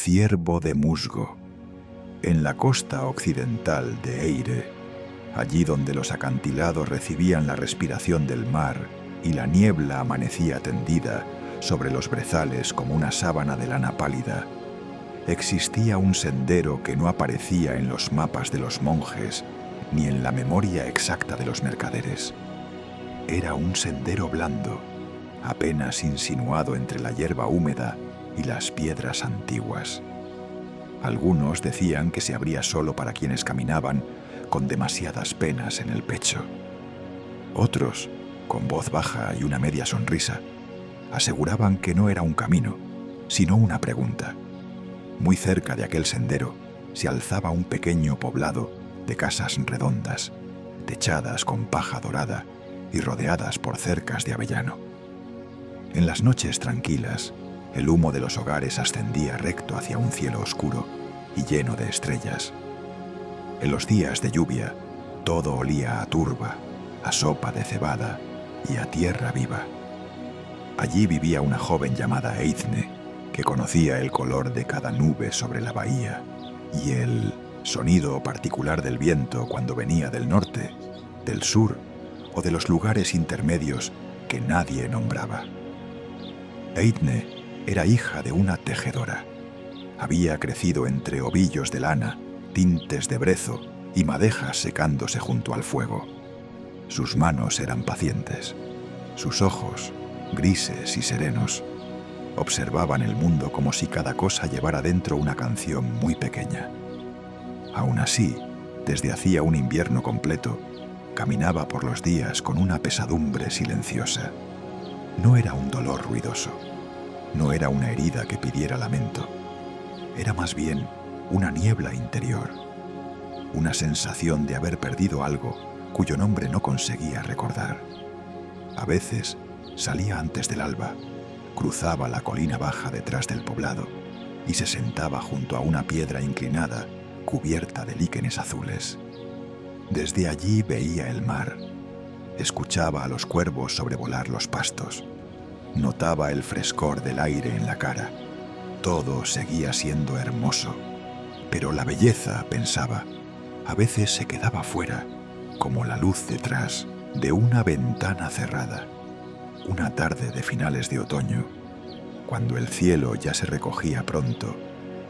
ciervo de musgo. En la costa occidental de Eire, allí donde los acantilados recibían la respiración del mar y la niebla amanecía tendida sobre los brezales como una sábana de lana pálida, existía un sendero que no aparecía en los mapas de los monjes ni en la memoria exacta de los mercaderes. Era un sendero blando, apenas insinuado entre la hierba húmeda y las piedras antiguas. Algunos decían que se abría solo para quienes caminaban con demasiadas penas en el pecho. Otros, con voz baja y una media sonrisa, aseguraban que no era un camino, sino una pregunta. Muy cerca de aquel sendero se alzaba un pequeño poblado de casas redondas, techadas con paja dorada y rodeadas por cercas de avellano. En las noches tranquilas, el humo de los hogares ascendía recto hacia un cielo oscuro y lleno de estrellas. En los días de lluvia, todo olía a turba, a sopa de cebada y a tierra viva. Allí vivía una joven llamada Eithne, que conocía el color de cada nube sobre la bahía y el sonido particular del viento cuando venía del norte, del sur o de los lugares intermedios que nadie nombraba. Eithne era hija de una tejedora. Había crecido entre ovillos de lana, tintes de brezo y madejas secándose junto al fuego. Sus manos eran pacientes. Sus ojos, grises y serenos, observaban el mundo como si cada cosa llevara dentro una canción muy pequeña. Aún así, desde hacía un invierno completo, caminaba por los días con una pesadumbre silenciosa. No era un dolor ruidoso, no era una herida que pidiera lamento. Era más bien una niebla interior, una sensación de haber perdido algo cuyo nombre no conseguía recordar. A veces salía antes del alba, cruzaba la colina baja detrás del poblado y se sentaba junto a una piedra inclinada cubierta de líquenes azules. Desde allí veía el mar, escuchaba a los cuervos sobrevolar los pastos, notaba el frescor del aire en la cara. Todo seguía siendo hermoso, pero la belleza, pensaba, a veces se quedaba fuera, como la luz detrás de una ventana cerrada. Una tarde de finales de otoño, cuando el cielo ya se recogía pronto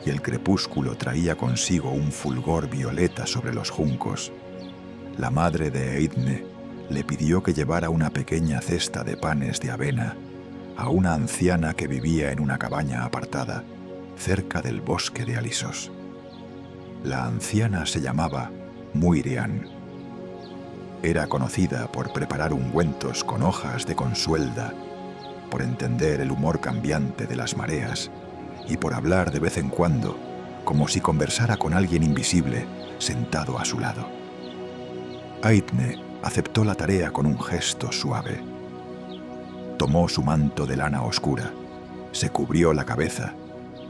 y el crepúsculo traía consigo un fulgor violeta sobre los juncos, la madre de Eithne le pidió que llevara una pequeña cesta de panes de avena a una anciana que vivía en una cabaña apartada, cerca del bosque de alisos. La anciana se llamaba Muirean. Era conocida por preparar ungüentos con hojas de consuelda, por entender el humor cambiante de las mareas y por hablar de vez en cuando, como si conversara con alguien invisible sentado a su lado. Eithne aceptó la tarea con un gesto suave. Tomó su manto de lana oscura, se cubrió la cabeza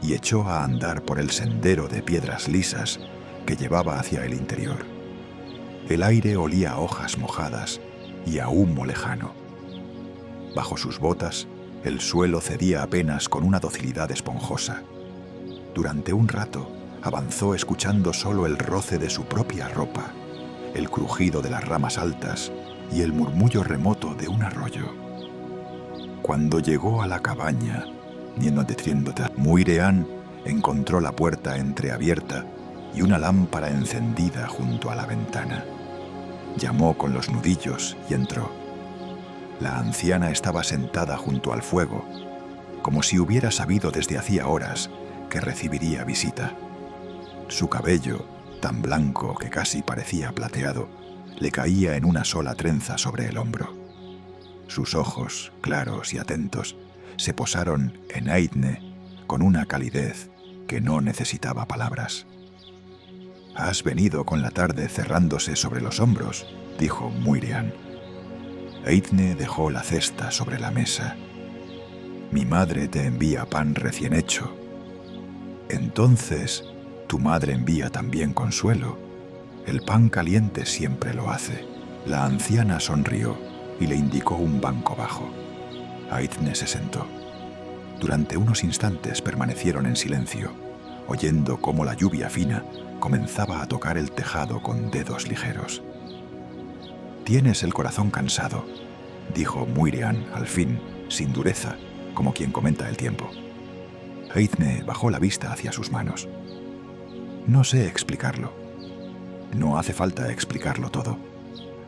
y echó a andar por el sendero de piedras lisas que llevaba hacia el interior. El aire olía a hojas mojadas y a humo lejano. Bajo sus botas, el suelo cedía apenas con una docilidad esponjosa. Durante un rato, avanzó escuchando solo el roce de su propia ropa, el crujido de las ramas altas y el murmullo remoto de un arroyo. Cuando llegó a la cabaña, Muirean encontró la puerta entreabierta y una lámpara encendida junto a la ventana. Llamó con los nudillos y entró. La anciana estaba sentada junto al fuego, como si hubiera sabido desde hacía horas que recibiría visita. Su cabello, tan blanco que casi parecía plateado, le caía en una sola trenza sobre el hombro. Sus ojos, claros y atentos, se posaron en Eithne con una calidez que no necesitaba palabras. «Has venido con la tarde cerrándose sobre los hombros», dijo Muirean. Eithne dejó la cesta sobre la mesa. «Mi madre te envía pan recién hecho». «Entonces, tu madre envía también consuelo. El pan caliente siempre lo hace». La anciana sonrió y le indicó un banco bajo. Eithne se sentó. Durante unos instantes permanecieron en silencio, oyendo cómo la lluvia fina comenzaba a tocar el tejado con dedos ligeros. «Tienes el corazón cansado», dijo Muirian al fin, sin dureza, como quien comenta el tiempo. Eithne bajó la vista hacia sus manos. «No sé explicarlo. No hace falta explicarlo todo.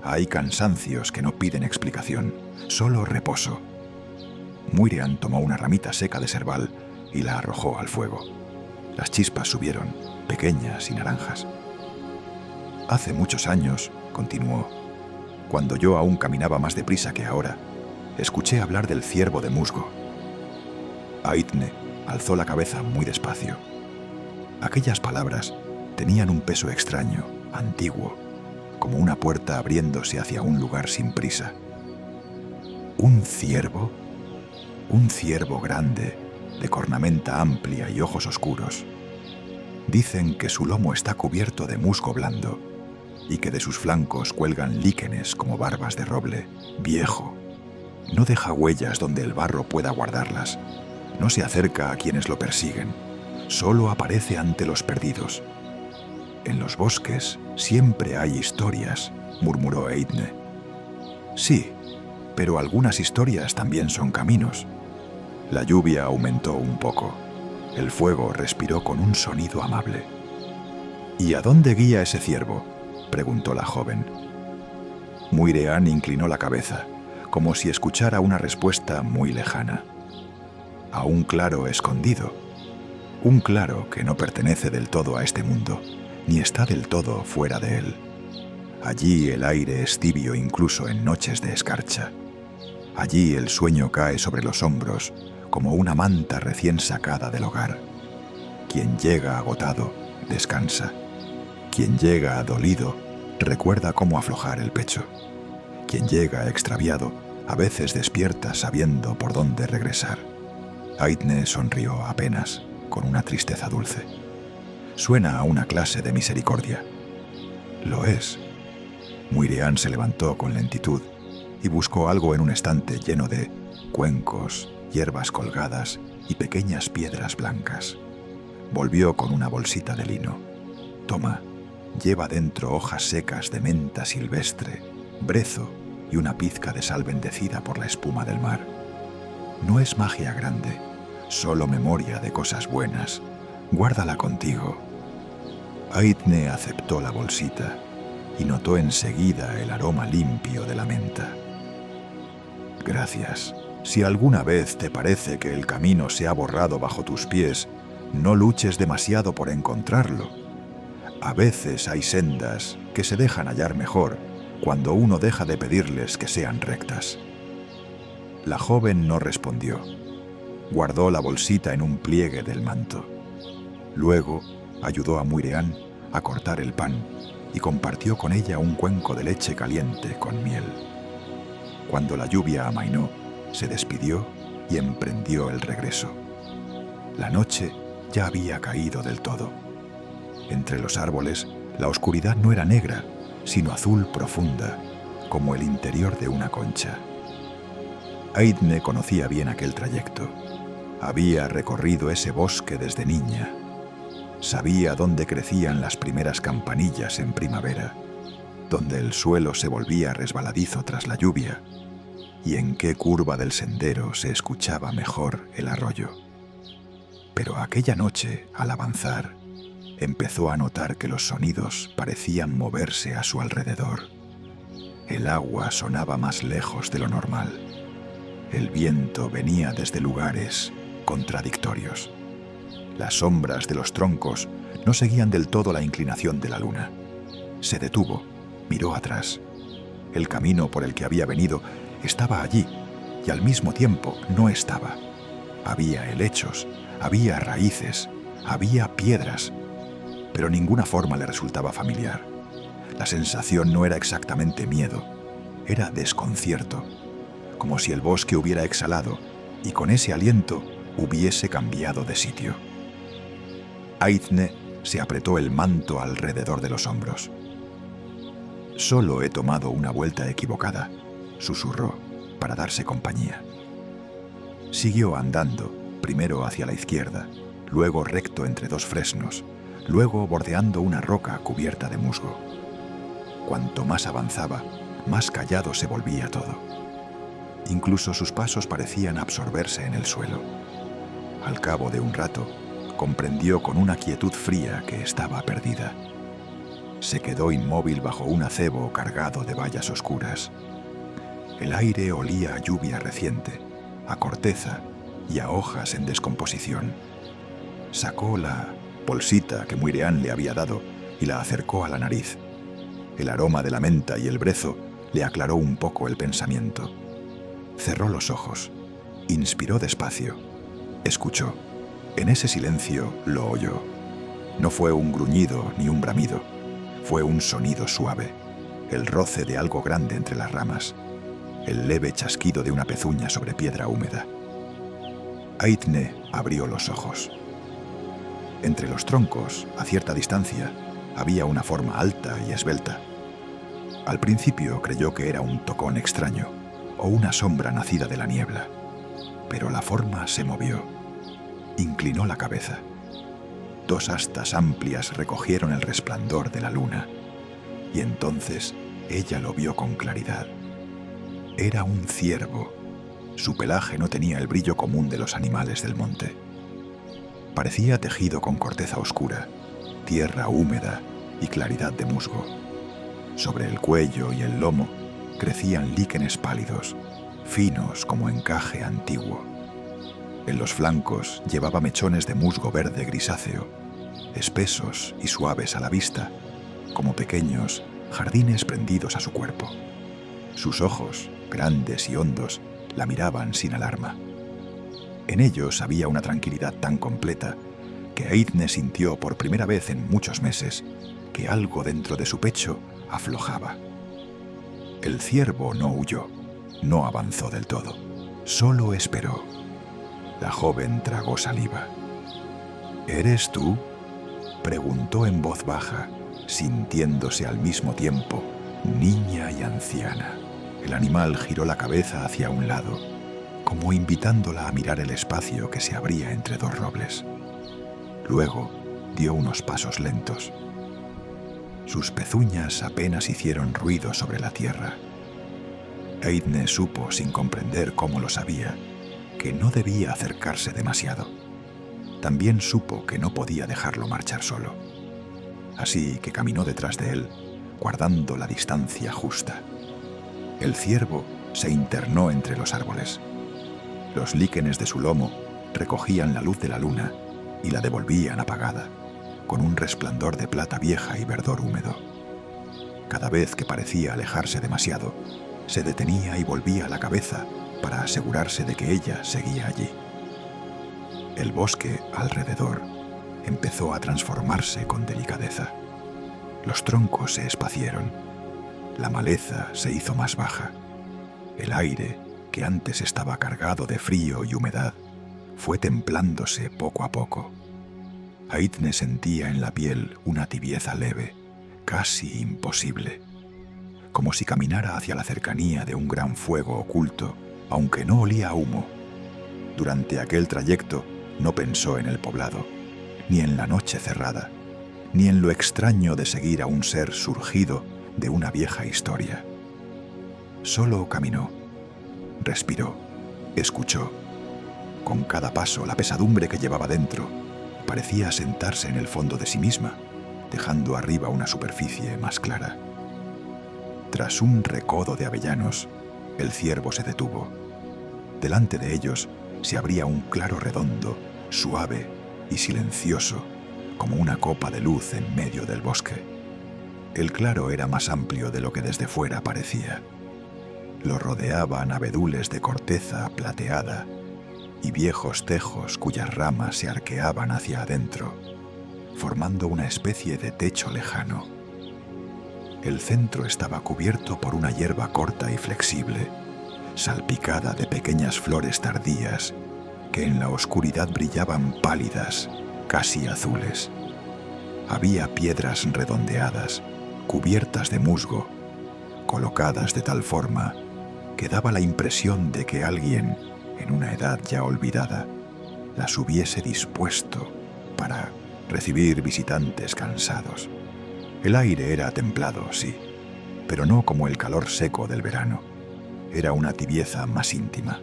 Hay cansancios que no piden explicación, solo reposo». Muirian tomó una ramita seca de serval y la arrojó al fuego. Las chispas subieron, pequeñas y naranjas. «Hace muchos años», continuó, «cuando yo aún caminaba más deprisa que ahora, escuché hablar del ciervo de musgo». Eithne alzó la cabeza muy despacio. Aquellas palabras tenían un peso extraño, antiguo, como una puerta abriéndose hacia un lugar sin prisa. ¿Un ciervo? Un ciervo grande, de cornamenta amplia y ojos oscuros. Dicen que su lomo está cubierto de musgo blando y que de sus flancos cuelgan líquenes como barbas de roble, viejo. No deja huellas donde el barro pueda guardarlas. No se acerca a quienes lo persiguen. Solo aparece ante los perdidos. «En los bosques siempre hay historias», murmuró Eithne. «Sí, pero algunas historias también son caminos». La lluvia aumentó un poco. El fuego respiró con un sonido amable. «¿Y a dónde guía ese ciervo?», preguntó la joven. Muirian inclinó la cabeza, como si escuchara una respuesta muy lejana. «A un claro escondido. Un claro que no pertenece del todo a este mundo, ni está del todo fuera de él. Allí el aire es tibio incluso en noches de escarcha. Allí el sueño cae sobre los hombros como una manta recién sacada del hogar. Quien llega agotado, descansa. Quien llega dolido, recuerda cómo aflojar el pecho. Quien llega extraviado, a veces despierta sabiendo por dónde regresar». Eithne sonrió apenas, con una tristeza dulce. «Suena a una clase de misericordia». «Lo es». Muirian se levantó con lentitud y buscó algo en un estante lleno de cuencos, hierbas colgadas y pequeñas piedras blancas. Volvió con una bolsita de lino. «Toma, lleva dentro hojas secas de menta silvestre, brezo y una pizca de sal bendecida por la espuma del mar. No es magia grande, solo memoria de cosas buenas. Guárdala contigo». Eithne aceptó la bolsita y notó enseguida el aroma limpio de la menta. «Gracias. Si alguna vez te parece que el camino se ha borrado bajo tus pies, no luches demasiado por encontrarlo. A veces hay sendas que se dejan hallar mejor cuando uno deja de pedirles que sean rectas». La joven no respondió. Guardó la bolsita en un pliegue del manto. Luego ayudó a Muirian a cortar el pan y compartió con ella un cuenco de leche caliente con miel. Cuando la lluvia amainó, se despidió y emprendió el regreso. La noche ya había caído del todo. Entre los árboles, la oscuridad no era negra, sino azul profunda, como el interior de una concha. Eithne conocía bien aquel trayecto. Había recorrido ese bosque desde niña. Sabía dónde crecían las primeras campanillas en primavera, donde el suelo se volvía resbaladizo tras la lluvia, y en qué curva del sendero se escuchaba mejor el arroyo. Pero aquella noche, al avanzar, empezó a notar que los sonidos parecían moverse a su alrededor. El agua sonaba más lejos de lo normal. El viento venía desde lugares contradictorios. Las sombras de los troncos no seguían del todo la inclinación de la luna. Se detuvo, miró atrás. El camino por el que había venido estaba allí y al mismo tiempo no estaba. Había helechos, había raíces, había piedras, pero ninguna forma le resultaba familiar. La sensación no era exactamente miedo, era desconcierto, como si el bosque hubiera exhalado y con ese aliento hubiese cambiado de sitio. Eithne se apretó el manto alrededor de los hombros. «Solo he tomado una vuelta equivocada», susurró, para darse compañía. Siguió andando, primero hacia la izquierda, luego recto entre dos fresnos, luego bordeando una roca cubierta de musgo. Cuanto más avanzaba, más callado se volvía todo. Incluso sus pasos parecían absorberse en el suelo. Al cabo de un rato, comprendió con una quietud fría que estaba perdida. Se quedó inmóvil bajo un acebo cargado de bayas oscuras. El aire olía a lluvia reciente, a corteza y a hojas en descomposición. Sacó la bolsita que Muireann le había dado y la acercó a la nariz. El aroma de la menta y el brezo le aclaró un poco el pensamiento. Cerró los ojos, inspiró despacio, escuchó. En ese silencio lo oyó. No fue un gruñido ni un bramido, fue un sonido suave, el roce de algo grande entre las ramas, el leve chasquido de una pezuña sobre piedra húmeda. Eithne abrió los ojos. Entre los troncos, a cierta distancia, había una forma alta y esbelta. Al principio creyó que era un tocón extraño o una sombra nacida de la niebla, pero la forma se movió. Inclinó la cabeza. Dos astas amplias recogieron el resplandor de la luna, y entonces ella lo vio con claridad. Era un ciervo. Su pelaje no tenía el brillo común de los animales del monte. Parecía tejido con corteza oscura, tierra húmeda y claridad de musgo. Sobre el cuello y el lomo crecían líquenes pálidos, finos como encaje antiguo. En los flancos llevaba mechones de musgo verde grisáceo, espesos y suaves a la vista, como pequeños jardines prendidos a su cuerpo. Sus ojos, grandes y hondos, la miraban sin alarma. En ellos había una tranquilidad tan completa que Eithne sintió por primera vez en muchos meses que algo dentro de su pecho aflojaba. El ciervo no huyó, no avanzó del todo, solo esperó. La joven tragó saliva. ¿Eres tú?, preguntó en voz baja, sintiéndose al mismo tiempo niña y anciana. El animal giró la cabeza hacia un lado, como invitándola a mirar el espacio que se abría entre dos robles. Luego dio unos pasos lentos. Sus pezuñas apenas hicieron ruido sobre la tierra. Eithne supo, sin comprender cómo lo sabía, que no debía acercarse demasiado. También supo que no podía dejarlo marchar solo. Así que caminó detrás de él, guardando la distancia justa. El ciervo se internó entre los árboles. Los líquenes de su lomo recogían la luz de la luna y la devolvían apagada, con un resplandor de plata vieja y verdor húmedo. Cada vez que parecía alejarse demasiado, se detenía y volvía la cabeza para asegurarse de que ella seguía allí. El bosque alrededor empezó a transformarse con delicadeza. Los troncos se espacieron, la maleza se hizo más baja. El aire, que antes estaba cargado de frío y humedad, fue templándose poco a poco. Eithne sentía en la piel una tibieza leve, casi imposible, como si caminara hacia la cercanía de un gran fuego oculto, aunque no olía a humo. Durante aquel trayecto no pensó en el poblado, ni en la noche cerrada, ni en lo extraño de seguir a un ser surgido de una vieja historia. Solo caminó, respiró, escuchó. Con cada paso, la pesadumbre que llevaba dentro parecía asentarse en el fondo de sí misma, dejando arriba una superficie más clara. Tras un recodo de avellanos, el ciervo se detuvo. Delante de ellos se abría un claro redondo, suave y silencioso, como una copa de luz en medio del bosque. El claro era más amplio de lo que desde fuera parecía. Lo rodeaban abedules de corteza plateada y viejos tejos cuyas ramas se arqueaban hacia adentro, formando una especie de techo lejano. El centro estaba cubierto por una hierba corta y flexible, salpicada de pequeñas flores tardías que en la oscuridad brillaban pálidas, casi azules. Había piedras redondeadas, cubiertas de musgo, colocadas de tal forma que daba la impresión de que alguien, en una edad ya olvidada, las hubiese dispuesto para recibir visitantes cansados. El aire era templado, sí, pero no como el calor seco del verano. Era una tibieza más íntima,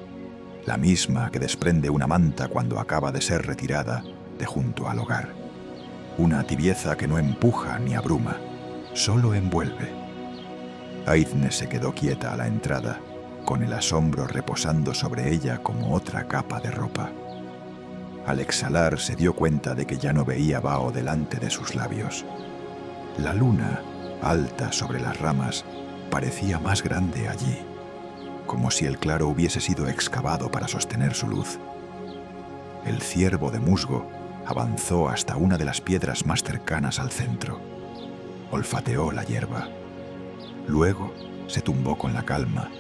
la misma que desprende una manta cuando acaba de ser retirada de junto al hogar. Una tibieza que no empuja ni abruma, solo envuelve. Aithne se quedó quieta a la entrada, con el asombro reposando sobre ella como otra capa de ropa. Al exhalar se dio cuenta de que ya no veía vaho delante de sus labios. La luna, alta sobre las ramas, parecía más grande allí, como si el claro hubiese sido excavado para sostener su luz. El ciervo de musgo avanzó hasta una de las piedras más cercanas al centro. Olfateó la hierba. Luego se tumbó con la calma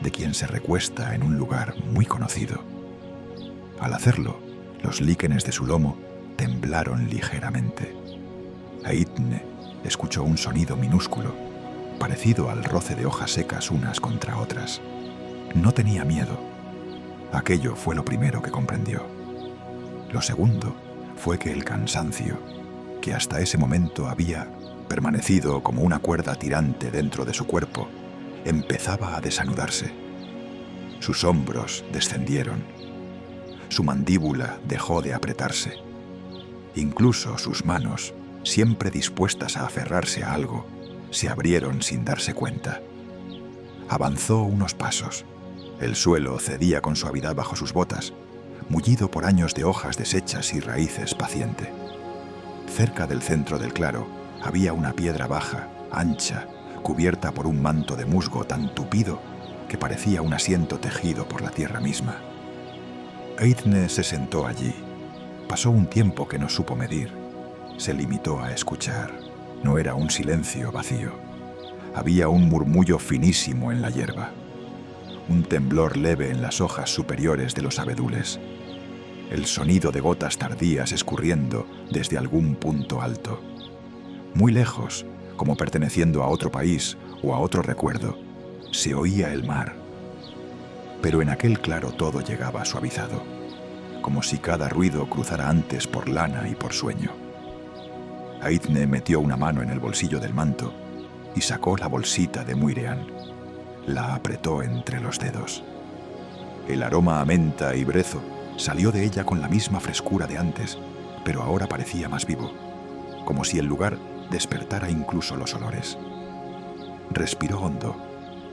de quien se recuesta en un lugar muy conocido. Al hacerlo, los líquenes de su lomo temblaron ligeramente. Aithne escuchó un sonido minúsculo, parecido al roce de hojas secas unas contra otras. No tenía miedo. Aquello fue lo primero que comprendió. Lo segundo fue que el cansancio, que hasta ese momento había permanecido como una cuerda tirante dentro de su cuerpo, empezaba a desanudarse. Sus hombros descendieron. Su mandíbula dejó de apretarse. Incluso sus manos, siempre dispuestas a aferrarse a algo, se abrieron sin darse cuenta. Avanzó unos pasos. El suelo cedía con suavidad bajo sus botas, mullido por años de hojas deshechas y raíces paciente. Cerca del centro del claro había una piedra baja, ancha, cubierta por un manto de musgo tan tupido que parecía un asiento tejido por la tierra misma. Aithne se sentó allí. Pasó un tiempo que no supo medir. Se limitó a escuchar. No era un silencio vacío. Había un murmullo finísimo en la hierba. Un temblor leve en las hojas superiores de los abedules. El sonido de gotas tardías escurriendo desde algún punto alto. Muy lejos, como perteneciendo a otro país o a otro recuerdo, se oía el mar. Pero en aquel claro todo llegaba suavizado, como si cada ruido cruzara antes por lana y por sueño. Aithne metió una mano en el bolsillo del manto y sacó la bolsita de Muirean. La apretó entre los dedos. El aroma a menta y brezo salió de ella con la misma frescura de antes, pero ahora parecía más vivo, como si el lugar despertara incluso los olores. Respiró hondo,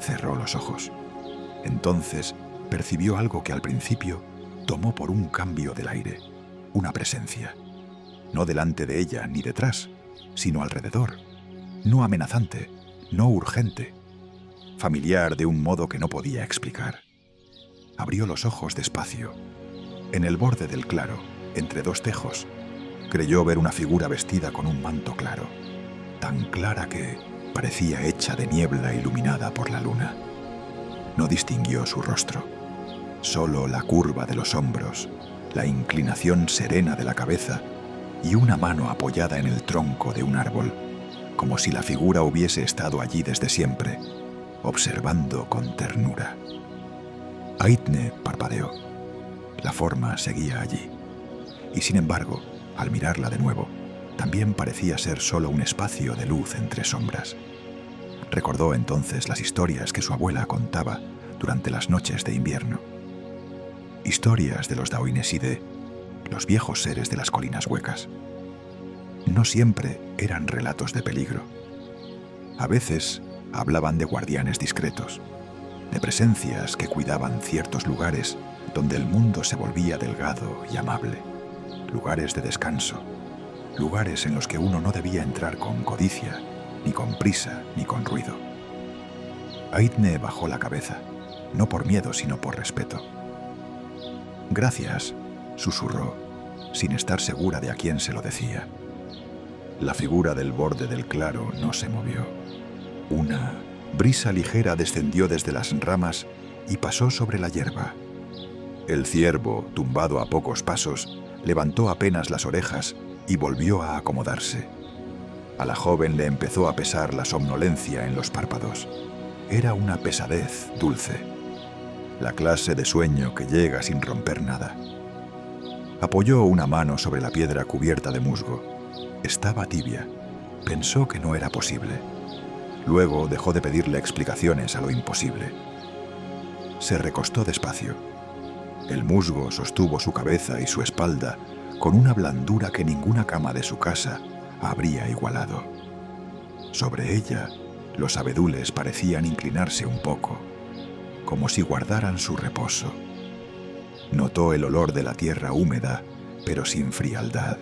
cerró los ojos. Entonces percibió algo que al principio tomó por un cambio del aire, una presencia. No delante de ella ni detrás, sino alrededor. No amenazante, no urgente. Familiar de un modo que no podía explicar. Abrió los ojos despacio. En el borde del claro, entre dos tejos, creyó ver una figura vestida con un manto claro, tan clara que parecía hecha de niebla iluminada por la luna. No distinguió su rostro, solo la curva de los hombros, la inclinación serena de la cabeza y una mano apoyada en el tronco de un árbol, como si la figura hubiese estado allí desde siempre, observando con ternura. Aithne parpadeó. La forma seguía allí, y sin embargo, al mirarla de nuevo, también parecía ser solo un espacio de luz entre sombras. Recordó entonces las historias que su abuela contaba durante las noches de invierno. Historias de los Daoineside, los viejos seres de las colinas huecas. No siempre eran relatos de peligro. A veces hablaban de guardianes discretos, de presencias que cuidaban ciertos lugares donde el mundo se volvía delgado y amable, lugares de descanso, lugares en los que uno no debía entrar con codicia, ni con prisa, ni con ruido. Aithne bajó la cabeza, no por miedo, sino por respeto. «Gracias», susurró, sin estar segura de a quién se lo decía. La figura del borde del claro no se movió. Una brisa ligera descendió desde las ramas y pasó sobre la hierba. El ciervo, tumbado a pocos pasos, levantó apenas las orejas y volvió a acomodarse. A la joven le empezó a pesar la somnolencia en los párpados. Era una pesadez dulce, la clase de sueño que llega sin romper nada. Apoyó una mano sobre la piedra cubierta de musgo. Estaba tibia. Pensó que no era posible. Luego dejó de pedirle explicaciones a lo imposible. Se recostó despacio. El musgo sostuvo su cabeza y su espalda con una blandura que ninguna cama de su casa habría igualado. Sobre ella, los abedules parecían inclinarse un poco, como si guardaran su reposo. Notó el olor de la tierra húmeda, pero sin frialdad.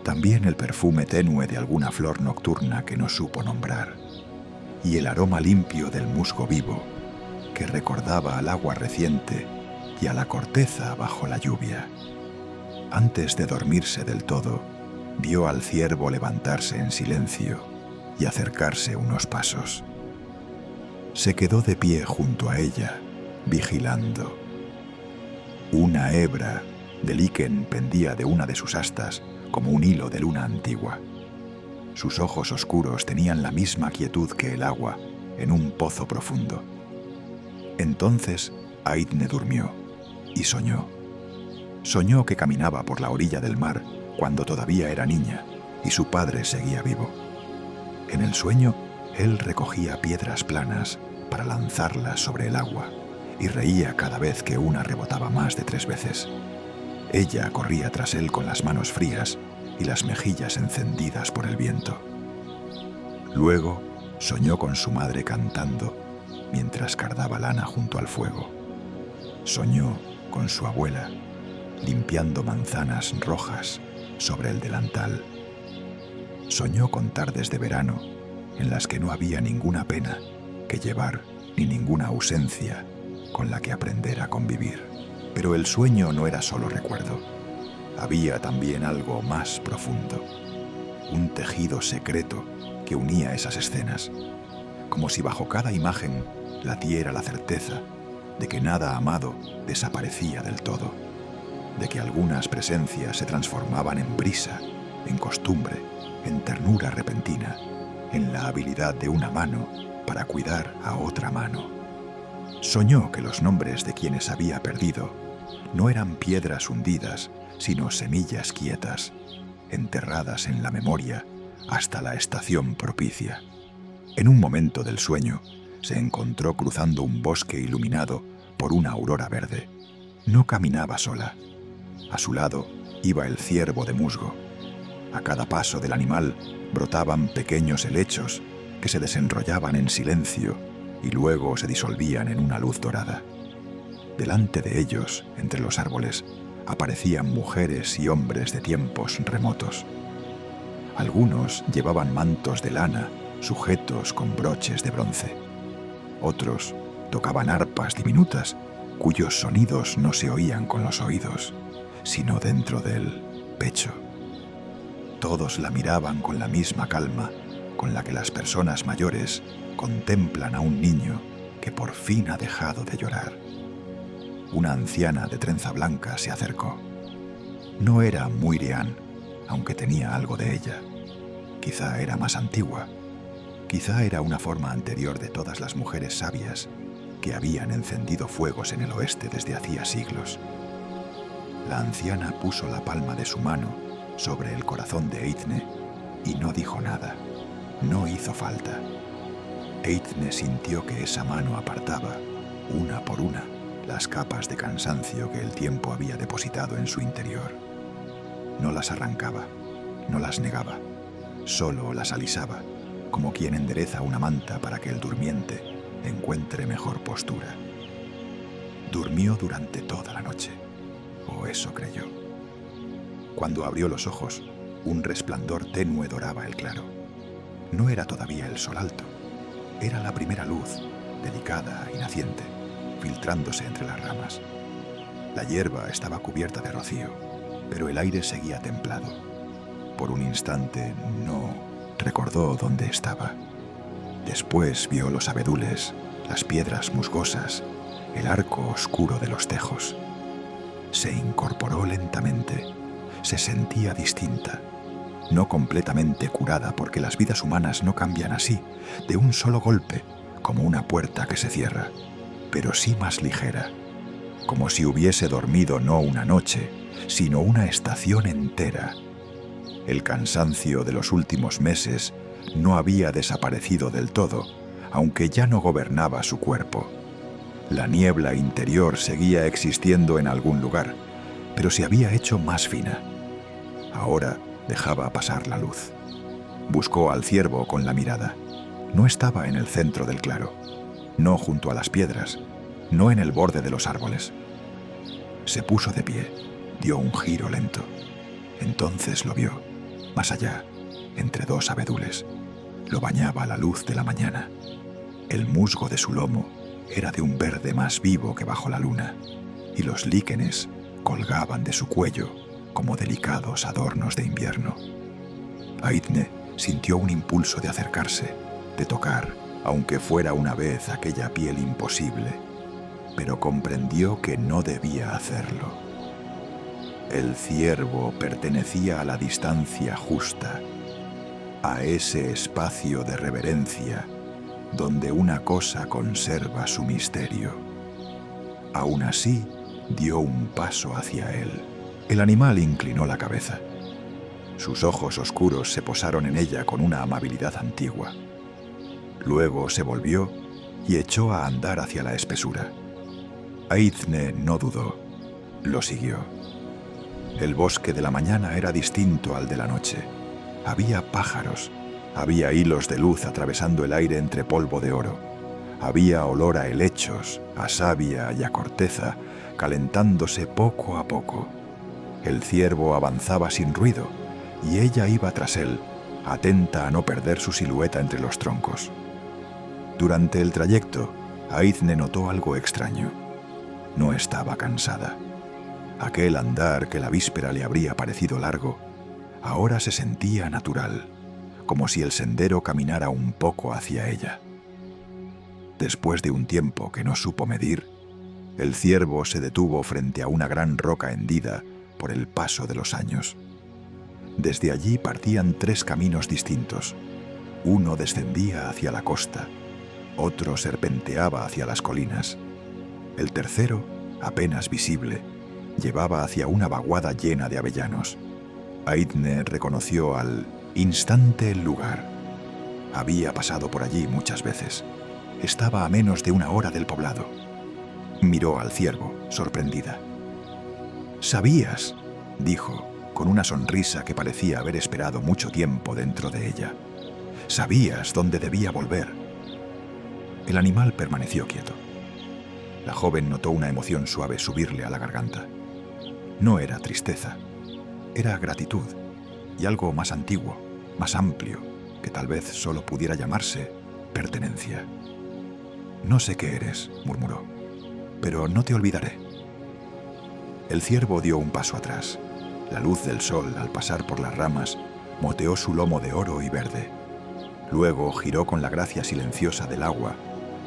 También el perfume tenue de alguna flor nocturna que no supo nombrar, y el aroma limpio del musgo vivo, que recordaba al agua reciente y a la corteza bajo la lluvia. Antes de dormirse del todo, vio al ciervo levantarse en silencio y acercarse unos pasos. Se quedó de pie junto a ella, vigilando. Una hebra de liquen pendía de una de sus astas como un hilo de luna antigua. Sus ojos oscuros tenían la misma quietud que el agua en un pozo profundo. Entonces Aithne durmió y soñó. Soñó que caminaba por la orilla del mar cuando todavía era niña y su padre seguía vivo. En el sueño, él recogía piedras planas para lanzarlas sobre el agua y reía cada vez que una rebotaba más de 3 veces. Ella corría tras él con las manos frías y las mejillas encendidas por el viento. Luego soñó con su madre cantando mientras cardaba lana junto al fuego. Soñó con su abuela limpiando manzanas rojas sobre el delantal. Soñó con tardes de verano en las que no había ninguna pena que llevar ni ninguna ausencia con la que aprender a convivir. Pero el sueño no era solo recuerdo. Había también algo más profundo, un tejido secreto que unía esas escenas, como si bajo cada imagen latiera la certeza de que nada amado desaparecía del todo, de que algunas presencias se transformaban en brisa, en costumbre, en ternura repentina, en la habilidad de una mano para cuidar a otra mano. Soñó que los nombres de quienes había perdido no eran piedras hundidas, sino semillas quietas, enterradas en la memoria hasta la estación propicia. En un momento del sueño, se encontró cruzando un bosque iluminado por una aurora verde. No caminaba sola. A su lado iba el ciervo de musgo. A cada paso del animal brotaban pequeños helechos que se desenrollaban en silencio y luego se disolvían en una luz dorada. Delante de ellos, entre los árboles, aparecían mujeres y hombres de tiempos remotos. Algunos llevaban mantos de lana sujetos con broches de bronce. Otros tocaban arpas diminutas cuyos sonidos no se oían con los oídos, sino dentro del pecho. Todos la miraban con la misma calma con la que las personas mayores contemplan a un niño que por fin ha dejado de llorar. Una anciana de trenza blanca se acercó. No era Muirian, aunque tenía algo de ella. Quizá era más antigua. Quizá era una forma anterior de todas las mujeres sabias que habían encendido fuegos en el oeste desde hacía siglos. La anciana puso la palma de su mano sobre el corazón de Eithne y no dijo nada. No hizo falta. Eithne sintió que esa mano apartaba, una por una, las capas de cansancio que el tiempo había depositado en su interior. No las arrancaba, no las negaba, solo las alisaba, como quien endereza una manta para que el durmiente encuentre mejor postura. Durmió durante toda la noche, o eso creyó. Cuando abrió los ojos, un resplandor tenue doraba el claro. No era todavía el sol alto, era la primera luz, delicada y naciente, filtrándose entre las ramas. La hierba estaba cubierta de rocío, pero el aire seguía templado. Por un instante no recordó dónde estaba. Después vio los abedules, las piedras musgosas, el arco oscuro de los tejos. Se incorporó lentamente. Se sentía distinta, no completamente curada, porque las vidas humanas no cambian así, de un solo golpe, como una puerta que se cierra, pero sí más ligera, como si hubiese dormido no una noche, sino una estación entera. El cansancio de los últimos meses no había desaparecido del todo, aunque ya no gobernaba su cuerpo. La niebla interior seguía existiendo en algún lugar, pero se había hecho más fina. Ahora dejaba pasar la luz. Buscó al ciervo con la mirada. No estaba en el centro del claro, no junto a las piedras, no en el borde de los árboles. Se puso de pie, dio un giro lento. Entonces lo vio, más allá, entre dos abedules. Lo bañaba la luz de la mañana. El musgo de su lomo era de un verde más vivo que bajo la luna, y los líquenes colgaban de su cuello como delicados adornos de invierno. Aithne sintió un impulso de acercarse, de tocar, aunque fuera una vez, aquella piel imposible, pero comprendió que no debía hacerlo. El ciervo pertenecía a la distancia justa, a ese espacio de reverencia donde una cosa conserva su misterio. Aún así, dio un paso hacia él. El animal inclinó la cabeza. Sus ojos oscuros se posaron en ella con una amabilidad antigua. Luego se volvió y echó a andar hacia la espesura. Aithne no dudó. Lo siguió. El bosque de la mañana era distinto al de la noche. Había pájaros, había hilos de luz atravesando el aire entre polvo de oro. Había olor a helechos, a savia y a corteza, calentándose poco a poco. El ciervo avanzaba sin ruido, y ella iba tras él, atenta a no perder su silueta entre los troncos. Durante el trayecto, Aithne notó algo extraño. No estaba cansada. Aquel andar que la víspera le habría parecido largo, ahora se sentía natural, como si el sendero caminara un poco hacia ella. Después de un tiempo que no supo medir, el ciervo se detuvo frente a una gran roca hendida por el paso de los años. Desde allí partían tres caminos distintos. Uno descendía hacia la costa, otro serpenteaba hacia las colinas. El tercero, apenas visible, llevaba hacia una vaguada llena de avellanos. Aithne reconoció al instante el lugar. Había pasado por allí muchas veces. Estaba a menos de una hora del poblado. Miró al ciervo, sorprendida. «¿Sabías?», dijo, con una sonrisa que parecía haber esperado mucho tiempo dentro de ella. «¿Sabías dónde debía volver?». El animal permaneció quieto. La joven notó una emoción suave subirle a la garganta. No era tristeza, era gratitud, y algo más antiguo, más amplio, que tal vez solo pudiera llamarse pertenencia. «No sé qué eres», murmuró, «pero no te olvidaré». El ciervo dio un paso atrás. La luz del sol, al pasar por las ramas, moteó su lomo de oro y verde. Luego giró con la gracia silenciosa del agua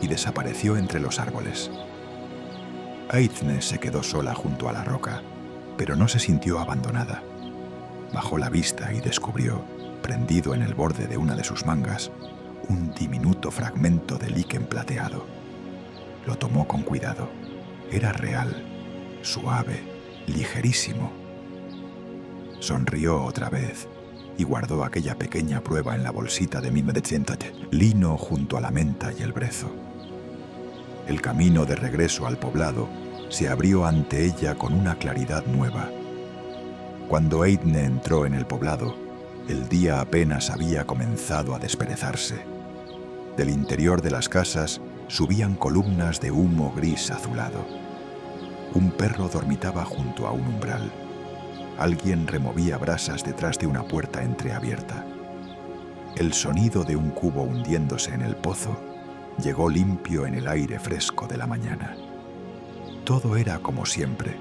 y desapareció entre los árboles. Aithne se quedó sola junto a la roca, pero no se sintió abandonada. Bajó la vista y descubrió, prendido en el borde de una de sus mangas, un diminuto fragmento de líquen plateado. Lo tomó con cuidado. Era real, suave, ligerísimo. Sonrió otra vez y guardó aquella pequeña prueba en la bolsita de lino junto a la menta y el brezo. El camino de regreso al poblado se abrió ante ella con una claridad nueva. Cuando Aithne entró en el poblado, el día apenas había comenzado a desperezarse. Del interior de las casas subían columnas de humo gris azulado. Un perro dormitaba junto a un umbral. Alguien removía brasas detrás de una puerta entreabierta. El sonido de un cubo hundiéndose en el pozo llegó limpio en el aire fresco de la mañana. Todo era como siempre,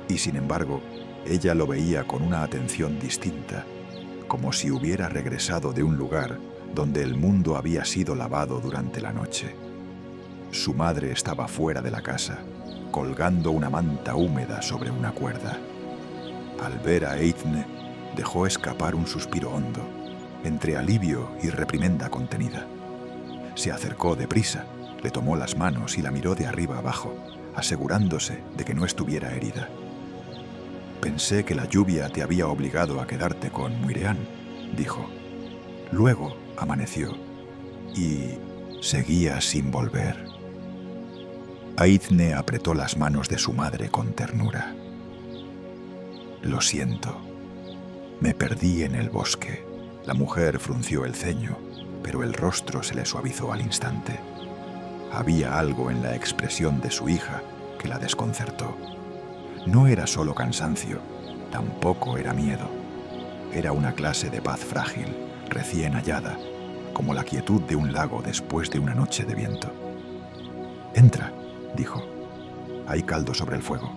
y sin embargo, ella lo veía con una atención distinta, como si hubiera regresado de un lugar donde el mundo había sido lavado durante la noche. Su madre estaba fuera de la casa, colgando una manta húmeda sobre una cuerda. Al ver a Aithne, dejó escapar un suspiro hondo, entre alivio y reprimenda contenida. Se acercó deprisa, le tomó las manos y la miró de arriba abajo, asegurándose de que no estuviera herida. Pensé que la lluvia te había obligado a quedarte con Muirean, dijo. Luego amaneció y seguía sin volver. Aithne apretó las manos de su madre con ternura. Lo siento. Me perdí en el bosque. La mujer frunció el ceño, pero el rostro se le suavizó al instante. Había algo en la expresión de su hija que la desconcertó. No era solo cansancio, tampoco era miedo. Era una clase de paz frágil, recién hallada, como la quietud de un lago después de una noche de viento. «Entra», dijo. «Hay caldo sobre el fuego».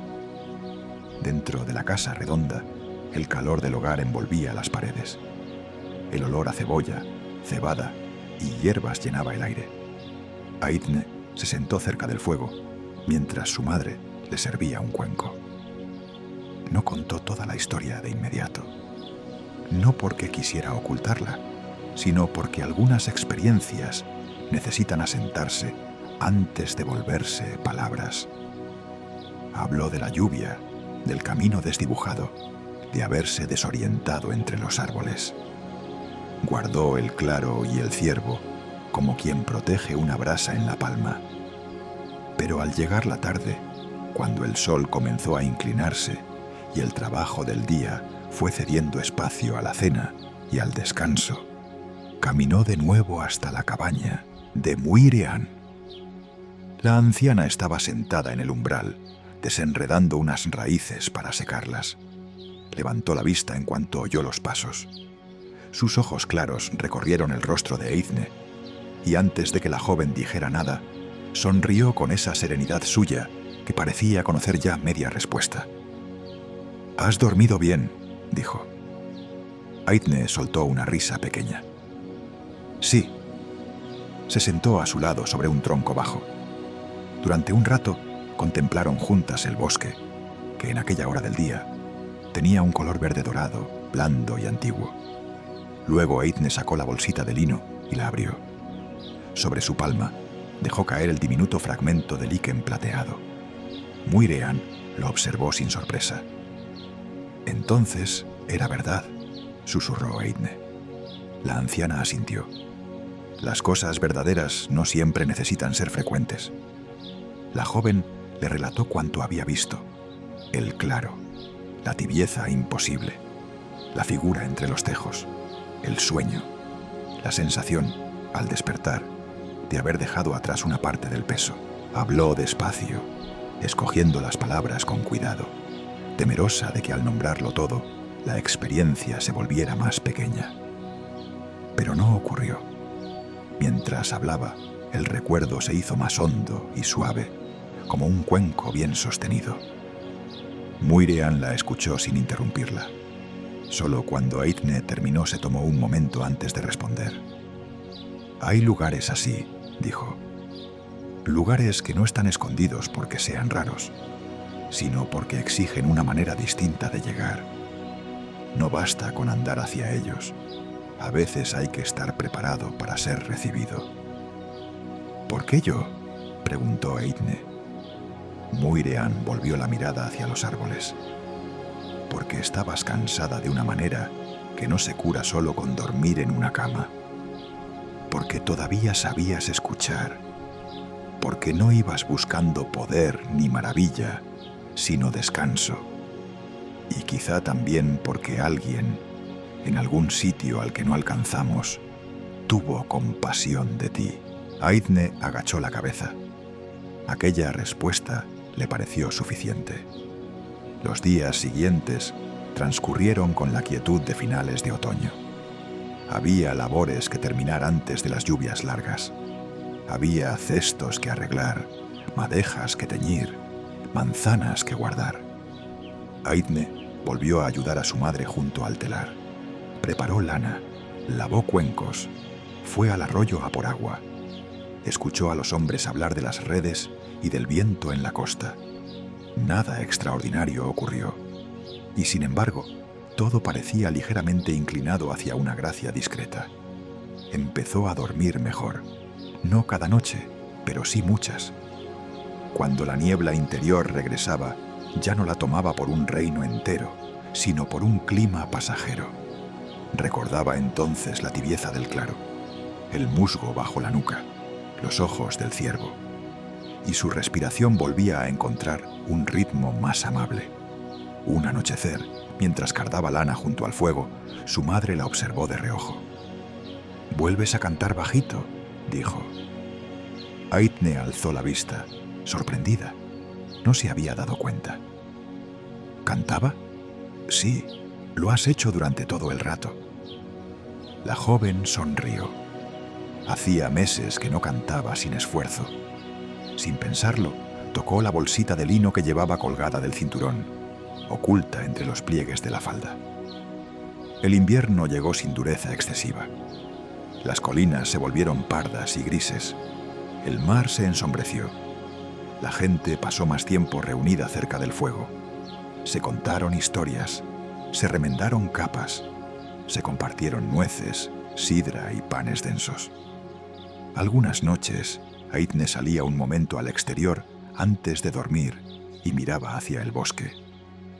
Dentro de la casa redonda, el calor del hogar envolvía las paredes. El olor a cebolla, cebada y hierbas llenaba el aire. Aithne se sentó cerca del fuego, mientras su madre le servía un cuenco. No contó toda la historia de inmediato. No porque quisiera ocultarla, sino porque algunas experiencias necesitan asentarse antes de volverse palabras. Habló de la lluvia, del camino desdibujado, de haberse desorientado entre los árboles. Guardó el claro y el ciervo como quien protege una brasa en la palma. Pero al llegar la tarde, cuando el sol comenzó a inclinarse y el trabajo del día fue cediendo espacio a la cena y al descanso, caminó de nuevo hasta la cabaña de Muirean. La anciana estaba sentada en el umbral, desenredando unas raíces para secarlas. Levantó la vista en cuanto oyó los pasos. Sus ojos claros recorrieron el rostro de Aithne, y antes de que la joven dijera nada, sonrió con esa serenidad suya que parecía conocer ya media respuesta. «Has dormido bien», dijo. Aithne soltó una risa pequeña. «Sí». Se sentó a su lado sobre un tronco bajo. Durante un rato contemplaron juntas el bosque, que en aquella hora del día tenía un color verde dorado, blando y antiguo. Luego Aithne sacó la bolsita de lino y la abrió. Sobre su palma dejó caer el diminuto fragmento de líquen plateado. Muirean lo observó sin sorpresa. «Entonces era verdad», susurró Aithne. La anciana asintió. Las cosas verdaderas no siempre necesitan ser frecuentes. La joven le relató cuanto había visto: el claro, la tibieza imposible, la figura entre los tejos, el sueño, la sensación, al despertar, de haber dejado atrás una parte del peso. Habló despacio, escogiendo las palabras con cuidado, temerosa de que al nombrarlo todo, la experiencia se volviera más pequeña. Pero no ocurrió. Mientras hablaba, el recuerdo se hizo más hondo y suave, como un cuenco bien sostenido. Muirean la escuchó sin interrumpirla. Solo cuando Aithne terminó se tomó un momento antes de responder. «Hay lugares así», dijo. «Lugares que no están escondidos porque sean raros, sino porque exigen una manera distinta de llegar. No basta con andar hacia ellos. A veces hay que estar preparado para ser recibido». «¿Por qué yo?», preguntó Aithne. Muirean volvió la mirada hacia los árboles. «Porque estabas cansada de una manera que no se cura solo con dormir en una cama. Porque todavía sabías escuchar. Porque no ibas buscando poder ni maravilla, sino descanso. Y quizá también porque alguien, en algún sitio al que no alcanzamos, tuvo compasión de ti». Aithne agachó la cabeza. Aquella respuesta le pareció suficiente. Los días siguientes transcurrieron con la quietud de finales de otoño. Había labores que terminar antes de las lluvias largas. Había cestos que arreglar, madejas que teñir, manzanas que guardar. Aithne volvió a ayudar a su madre junto al telar. Preparó lana, lavó cuencos, fue al arroyo a por agua. Escuchó a los hombres hablar de las redes y del viento en la costa. Nada extraordinario ocurrió, y sin embargo, todo parecía ligeramente inclinado hacia una gracia discreta. Empezó a dormir mejor, no cada noche, pero sí muchas. Cuando la niebla interior regresaba, ya no la tomaba por un reino entero, sino por un clima pasajero. Recordaba entonces la tibieza del claro, el musgo bajo la nuca, los ojos del ciervo, y su respiración volvía a encontrar un ritmo más amable. Un anochecer, mientras cardaba lana junto al fuego, su madre la observó de reojo. «¿Vuelves a cantar bajito?», dijo. Aithne alzó la vista, sorprendida. No se había dado cuenta. ¿Cantaba? Sí, lo has hecho durante todo el rato. La joven sonrió. Hacía meses que no cantaba sin esfuerzo. Sin pensarlo, tocó la bolsita de lino que llevaba colgada del cinturón, oculta entre los pliegues de la falda. El invierno llegó sin dureza excesiva. Las colinas se volvieron pardas y grises. El mar se ensombreció. La gente pasó más tiempo reunida cerca del fuego. Se contaron historias, se remendaron capas, se compartieron nueces, sidra y panes densos. Algunas noches, Aithne salía un momento al exterior antes de dormir y miraba hacia el bosque.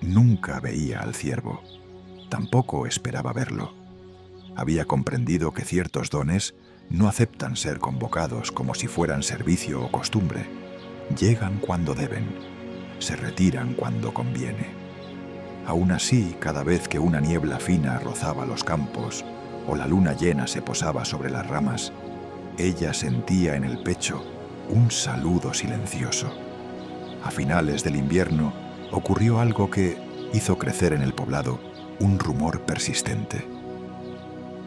Nunca veía al ciervo. Tampoco esperaba verlo. Había comprendido que ciertos dones no aceptan ser convocados como si fueran servicio o costumbre. Llegan cuando deben, se retiran cuando conviene. Aún así, cada vez que una niebla fina rozaba los campos o la luna llena se posaba sobre las ramas, ella sentía en el pecho un saludo silencioso. A finales del invierno ocurrió algo que hizo crecer en el poblado un rumor persistente.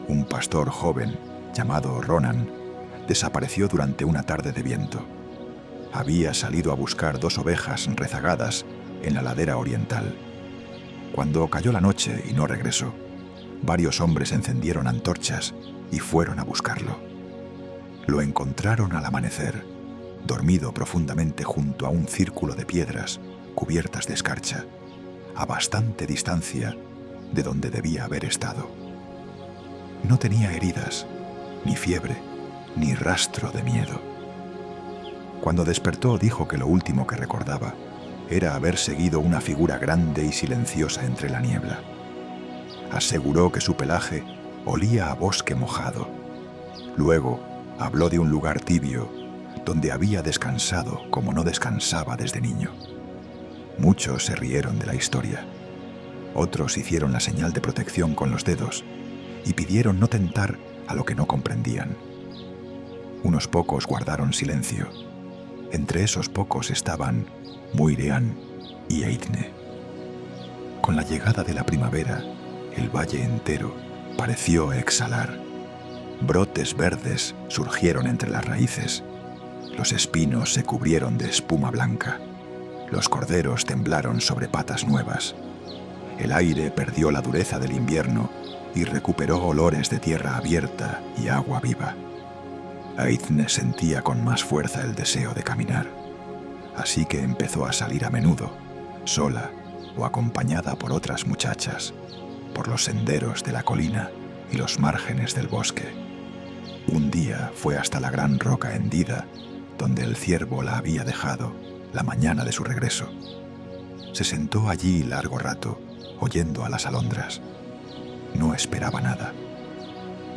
Un pastor joven, llamado Ronan, desapareció durante una tarde de viento. Había salido a buscar 2 ovejas rezagadas en la ladera oriental. Cuando cayó la noche y no regresó, varios hombres encendieron antorchas y fueron a buscarlo. Lo encontraron al amanecer, dormido profundamente junto a un círculo de piedras cubiertas de escarcha, a bastante distancia de donde debía haber estado. No tenía heridas, ni fiebre, ni rastro de miedo. Cuando despertó, dijo que lo último que recordaba era haber seguido una figura grande y silenciosa entre la niebla. Aseguró que su pelaje olía a bosque mojado. Luego habló de un lugar tibio donde había descansado como no descansaba desde niño. Muchos se rieron de la historia. Otros hicieron la señal de protección con los dedos y pidieron no tentar a lo que no comprendían. Unos pocos guardaron silencio. Entre esos pocos estaban Muirean y Aithne. Con la llegada de la primavera, el valle entero pareció exhalar. Brotes verdes surgieron entre las raíces. Los espinos se cubrieron de espuma blanca. Los corderos temblaron sobre patas nuevas. El aire perdió la dureza del invierno y recuperó olores de tierra abierta y agua viva. Aithne sentía con más fuerza el deseo de caminar, así que empezó a salir a menudo, sola o acompañada por otras muchachas, por los senderos de la colina y los márgenes del bosque. Un día fue hasta la gran roca hendida, donde el ciervo la había dejado la mañana de su regreso. Se sentó allí largo rato, oyendo a las alondras. No esperaba nada.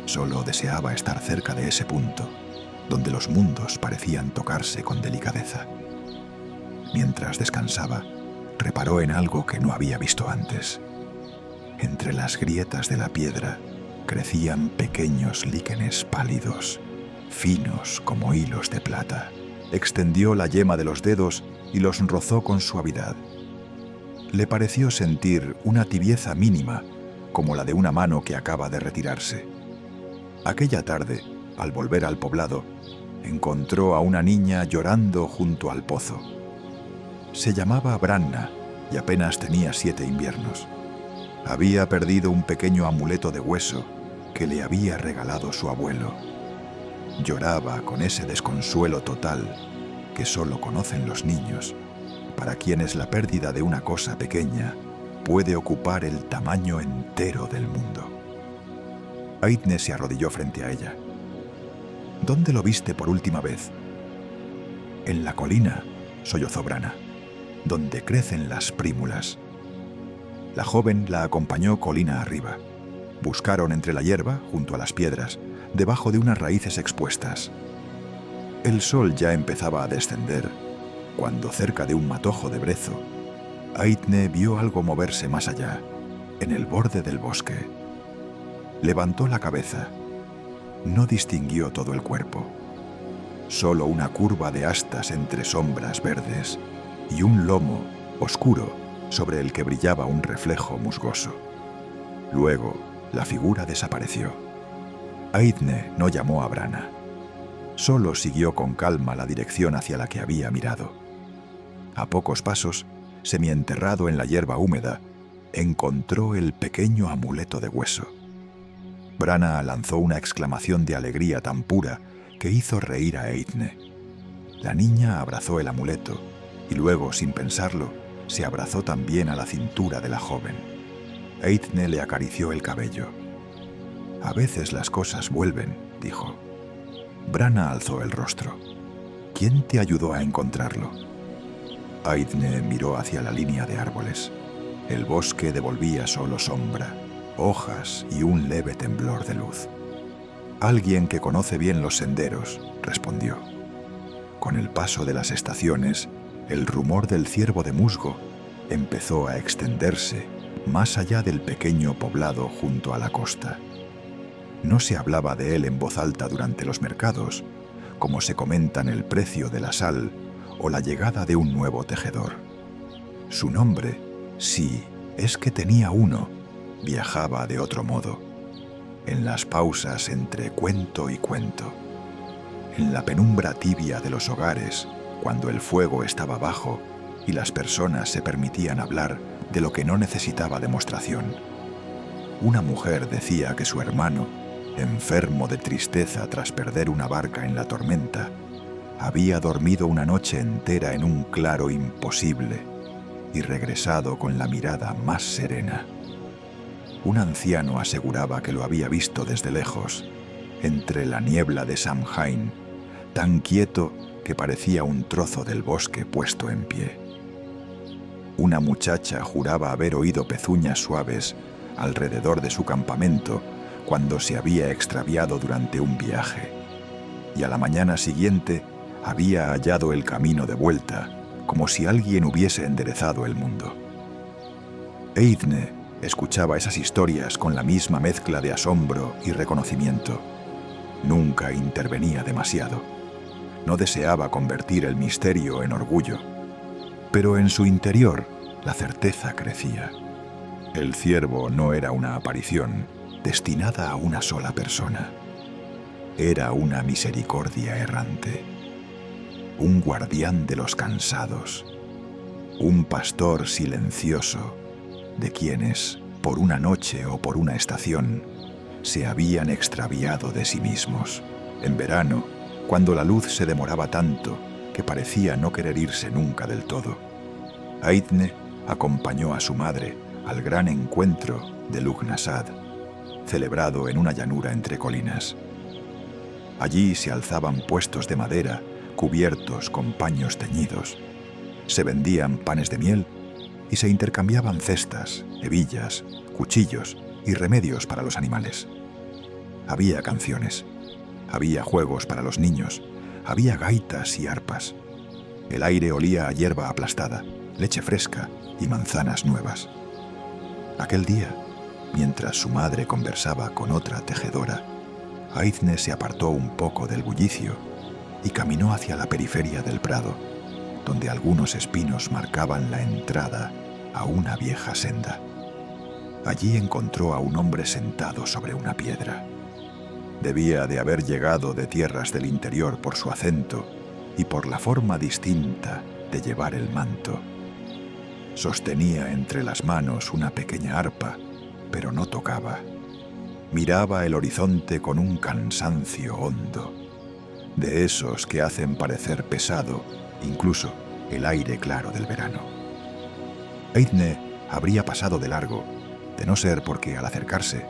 Solo deseaba estar cerca de ese punto, donde los mundos parecían tocarse con delicadeza. Mientras descansaba, reparó en algo que no había visto antes. Entre las grietas de la piedra crecían pequeños líquenes pálidos, finos como hilos de plata. Extendió la yema de los dedos y los rozó con suavidad. Le pareció sentir una tibieza mínima, como la de una mano que acaba de retirarse. Aquella tarde, al volver al poblado, encontró a una niña llorando junto al pozo. Se llamaba Branna y apenas tenía 7 inviernos. Había perdido un pequeño amuleto de hueso que le había regalado su abuelo. Lloraba con ese desconsuelo total que solo conocen los niños, para quienes la pérdida de una cosa pequeña puede ocupar el tamaño entero del mundo. Aithne se arrodilló frente a ella. «¿Dónde lo viste por última vez?» «En la colina», sollozó Branna. donde crecen las prímulas. La joven la acompañó colina arriba. Buscaron entre la hierba, junto a las piedras, debajo de unas raíces expuestas. El sol ya empezaba a descender, cuando cerca de un matojo de brezo, Eithne vio algo moverse más allá, en el borde del bosque. Levantó la cabeza. No distinguió todo el cuerpo. Solo una curva de astas entre sombras verdes y un lomo oscuro sobre el que brillaba un reflejo musgoso. Luego, la figura desapareció. Eithne no llamó a Brana. Solo siguió con calma la dirección hacia la que había mirado. A pocos pasos, semienterrado en la hierba húmeda, encontró el pequeño amuleto de hueso. Brana lanzó una exclamación de alegría tan pura que hizo reír a Eithne. La niña abrazó el amuleto y luego, sin pensarlo, se abrazó también a la cintura de la joven. Eithne le acarició el cabello. «A veces las cosas vuelven», dijo. Brana alzó el rostro. «¿Quién te ayudó a encontrarlo?» Eithne miró hacia la línea de árboles. El bosque devolvía solo sombra, hojas y un leve temblor de luz. «Alguien que conoce bien los senderos», respondió. Con el paso de las estaciones, el rumor del ciervo de musgo empezó a extenderse más allá del pequeño poblado junto a la costa. No se hablaba de él en voz alta durante los mercados, como se comentan el precio de la sal o la llegada de un nuevo tejedor. Su nombre, sí, es que tenía uno, viajaba de otro modo, en las pausas entre cuento y cuento, en la penumbra tibia de los hogares, cuando el fuego estaba bajo y las personas se permitían hablar de lo que no necesitaba demostración. Una mujer decía que su hermano, enfermo de tristeza tras perder una barca en la tormenta, había dormido una noche entera en un claro imposible y regresado con la mirada más serena. Un anciano aseguraba que lo había visto desde lejos, entre la niebla de Samhain, tan quieto que parecía un trozo del bosque puesto en pie. Una muchacha juraba haber oído pezuñas suaves alrededor de su campamento cuando se había extraviado durante un viaje, y a la mañana siguiente había hallado el camino de vuelta, como si alguien hubiese enderezado el mundo. Eithne escuchaba esas historias con la misma mezcla de asombro y reconocimiento. Nunca intervenía demasiado. No deseaba convertir el misterio en orgullo, pero en su interior la certeza crecía. El ciervo no era una aparición destinada a una sola persona. Era una misericordia errante, un guardián de los cansados, un pastor silencioso de quienes, por una noche o por una estación, se habían extraviado de sí mismos. En verano, cuando la luz se demoraba tanto que parecía no querer irse nunca del todo, Eithne acompañó a su madre al gran encuentro de Lughnasadh, celebrado en una llanura entre colinas. Allí se alzaban puestos de madera cubiertos con paños teñidos. Se vendían panes de miel y se intercambiaban cestas, hebillas, cuchillos y remedios para los animales. Había canciones, había juegos para los niños, había gaitas y arpas. El aire olía a hierba aplastada, leche fresca y manzanas nuevas. Aquel día, mientras su madre conversaba con otra tejedora, Eithne se apartó un poco del bullicio y caminó hacia la periferia del prado, donde algunos espinos marcaban la entrada a una vieja senda. Allí encontró a un hombre sentado sobre una piedra. Debía de haber llegado de tierras del interior por su acento y por la forma distinta de llevar el manto. Sostenía entre las manos una pequeña arpa, pero no tocaba. Miraba el horizonte con un cansancio hondo, de esos que hacen parecer pesado incluso el aire claro del verano. Eithne habría pasado de largo, de no ser porque al acercarse,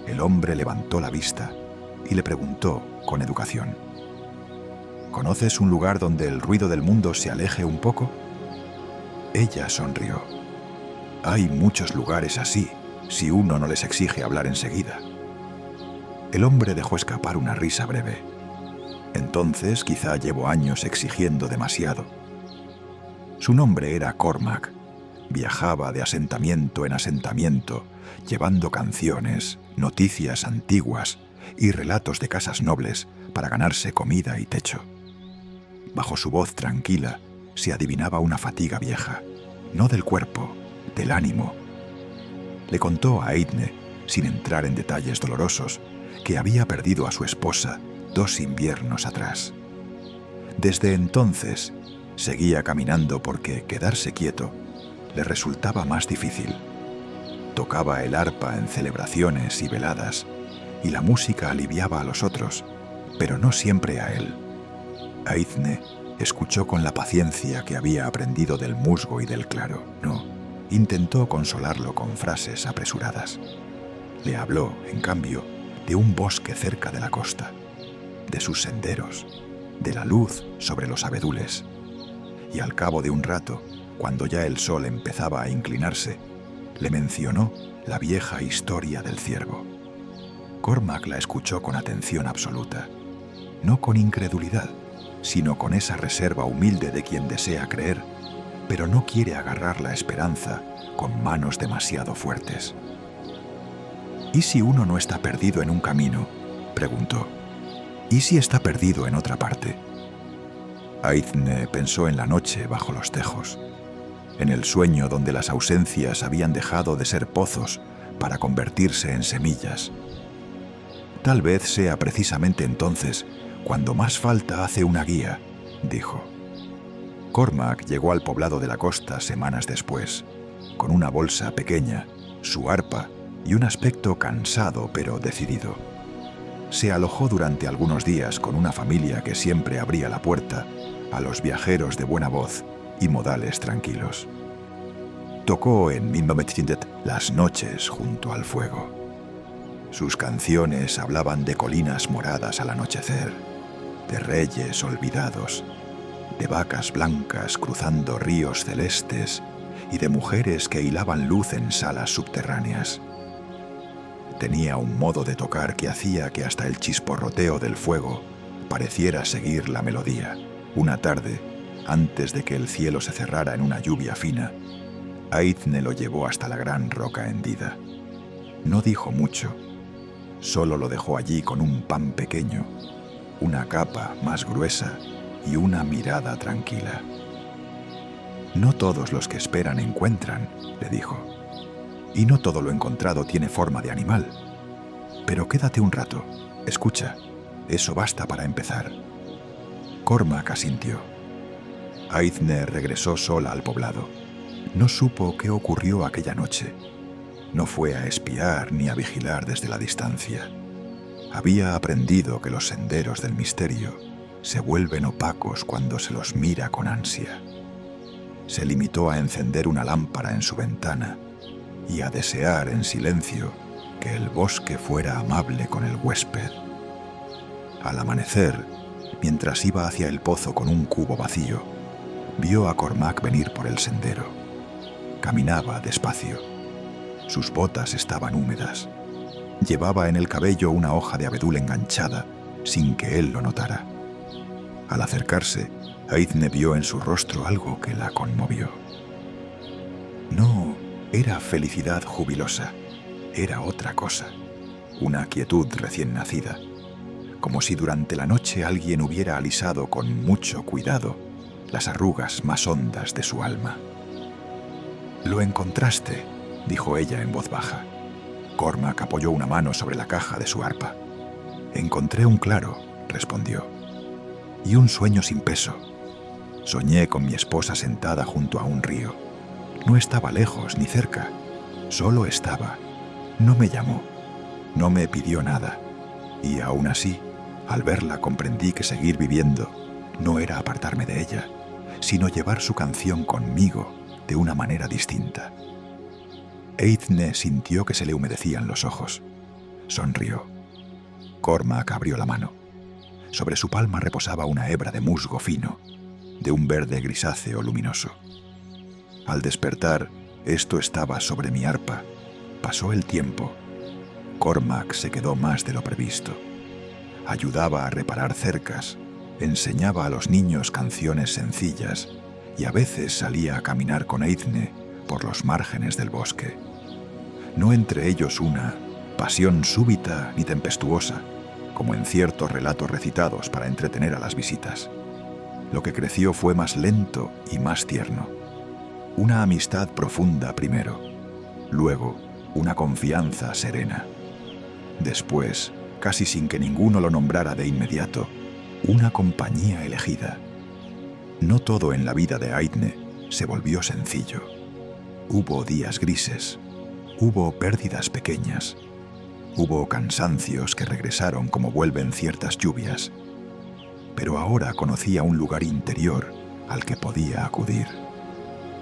el hombre levantó la vista y le preguntó con educación: ¿Conoces un lugar donde el ruido del mundo se aleje un poco? Ella sonrió. Hay muchos lugares así, si uno no les exige hablar enseguida. El hombre dejó escapar una risa breve. Entonces quizá llevo años exigiendo demasiado. Su nombre era Cormac. Viajaba de asentamiento en asentamiento, llevando canciones, noticias antiguas y relatos de casas nobles para ganarse comida y techo. Bajo su voz tranquila se adivinaba una fatiga vieja, no del cuerpo, del ánimo. Le contó a Eithne, sin entrar en detalles dolorosos, que había perdido a su esposa 2 inviernos atrás. Desde entonces seguía caminando porque quedarse quieto le resultaba más difícil. Tocaba el arpa en celebraciones y veladas, y la música aliviaba a los otros, pero no siempre a él. Eithne escuchó con la paciencia que había aprendido del musgo y del claro. No, intentó consolarlo con frases apresuradas. Le habló, en cambio, de un bosque cerca de la costa, de sus senderos, de la luz sobre los abedules. Y al cabo de un rato, cuando ya el sol empezaba a inclinarse, le mencionó la vieja historia del ciervo. Cormac la escuchó con atención absoluta, no con incredulidad, sino con esa reserva humilde de quien desea creer, pero no quiere agarrar la esperanza con manos demasiado fuertes. ¿Y si uno no está perdido en un camino?, preguntó. ¿Y si está perdido en otra parte? Eithne pensó en la noche bajo los tejos, en el sueño donde las ausencias habían dejado de ser pozos para convertirse en semillas. Tal vez sea precisamente entonces cuando más falta hace una guía, dijo. Cormac llegó al poblado de la costa semanas después, con una bolsa pequeña, su arpa y un aspecto cansado pero decidido. Se alojó durante algunos días con una familia que siempre abría la puerta a los viajeros de buena voz y modales tranquilos. Tocó en Minmametindet las noches junto al fuego. Sus canciones hablaban de colinas moradas al anochecer, de reyes olvidados, de vacas blancas cruzando ríos celestes y de mujeres que hilaban luz en salas subterráneas. Tenía un modo de tocar que hacía que hasta el chisporroteo del fuego pareciera seguir la melodía. Una tarde, antes de que el cielo se cerrara en una lluvia fina, Eithne lo llevó hasta la gran roca hendida. No dijo mucho, solo lo dejó allí con un pan pequeño, una capa más gruesa y una mirada tranquila. No todos los que esperan encuentran, le dijo, y no todo lo encontrado tiene forma de animal. Pero quédate un rato, escucha, eso basta para empezar. Cormac asintió. Eithne regresó sola al poblado. No supo qué ocurrió aquella noche. No fue a espiar ni a vigilar desde la distancia. Había aprendido que los senderos del misterio se vuelven opacos cuando se los mira con ansia. Se limitó a encender una lámpara en su ventana y a desear en silencio que el bosque fuera amable con el huésped. Al amanecer, mientras iba hacia el pozo con un cubo vacío, vio a Cormac venir por el sendero. Caminaba despacio. Sus botas estaban húmedas. Llevaba en el cabello una hoja de abedul enganchada, sin que él lo notara. Al acercarse, Eithne vio en su rostro algo que la conmovió. No era felicidad jubilosa, era otra cosa, una quietud recién nacida, como si durante la noche alguien hubiera alisado con mucho cuidado las arrugas más hondas de su alma. «Lo encontraste», dijo ella en voz baja. Cormac apoyó una mano sobre la caja de su arpa. «Encontré un claro», respondió, «y un sueño sin peso. Soñé con mi esposa sentada junto a un río. No estaba lejos ni cerca, solo estaba. No me llamó, no me pidió nada, y aún así, al verla comprendí que seguir viviendo no era apartarme de ella, sino llevar su canción conmigo de una manera distinta». Eithne sintió que se le humedecían los ojos. Sonrió. Cormac abrió la mano. Sobre su palma reposaba una hebra de musgo fino, de un verde grisáceo luminoso. Al despertar, esto estaba sobre mi arpa. Pasó el tiempo. Cormac se quedó más de lo previsto. Ayudaba a reparar cercas, enseñaba a los niños canciones sencillas y a veces salía a caminar con Eithne por los márgenes del bosque. No entre ellos una pasión súbita ni tempestuosa, como en ciertos relatos recitados para entretener a las visitas. Lo que creció fue más lento y más tierno. Una amistad profunda primero, luego una confianza serena. Después, casi sin que ninguno lo nombrara de inmediato, una compañía elegida. No todo en la vida de Eithne se volvió sencillo. Hubo días grises, hubo pérdidas pequeñas, hubo cansancios que regresaron como vuelven ciertas lluvias. Pero ahora conocía un lugar interior al que podía acudir.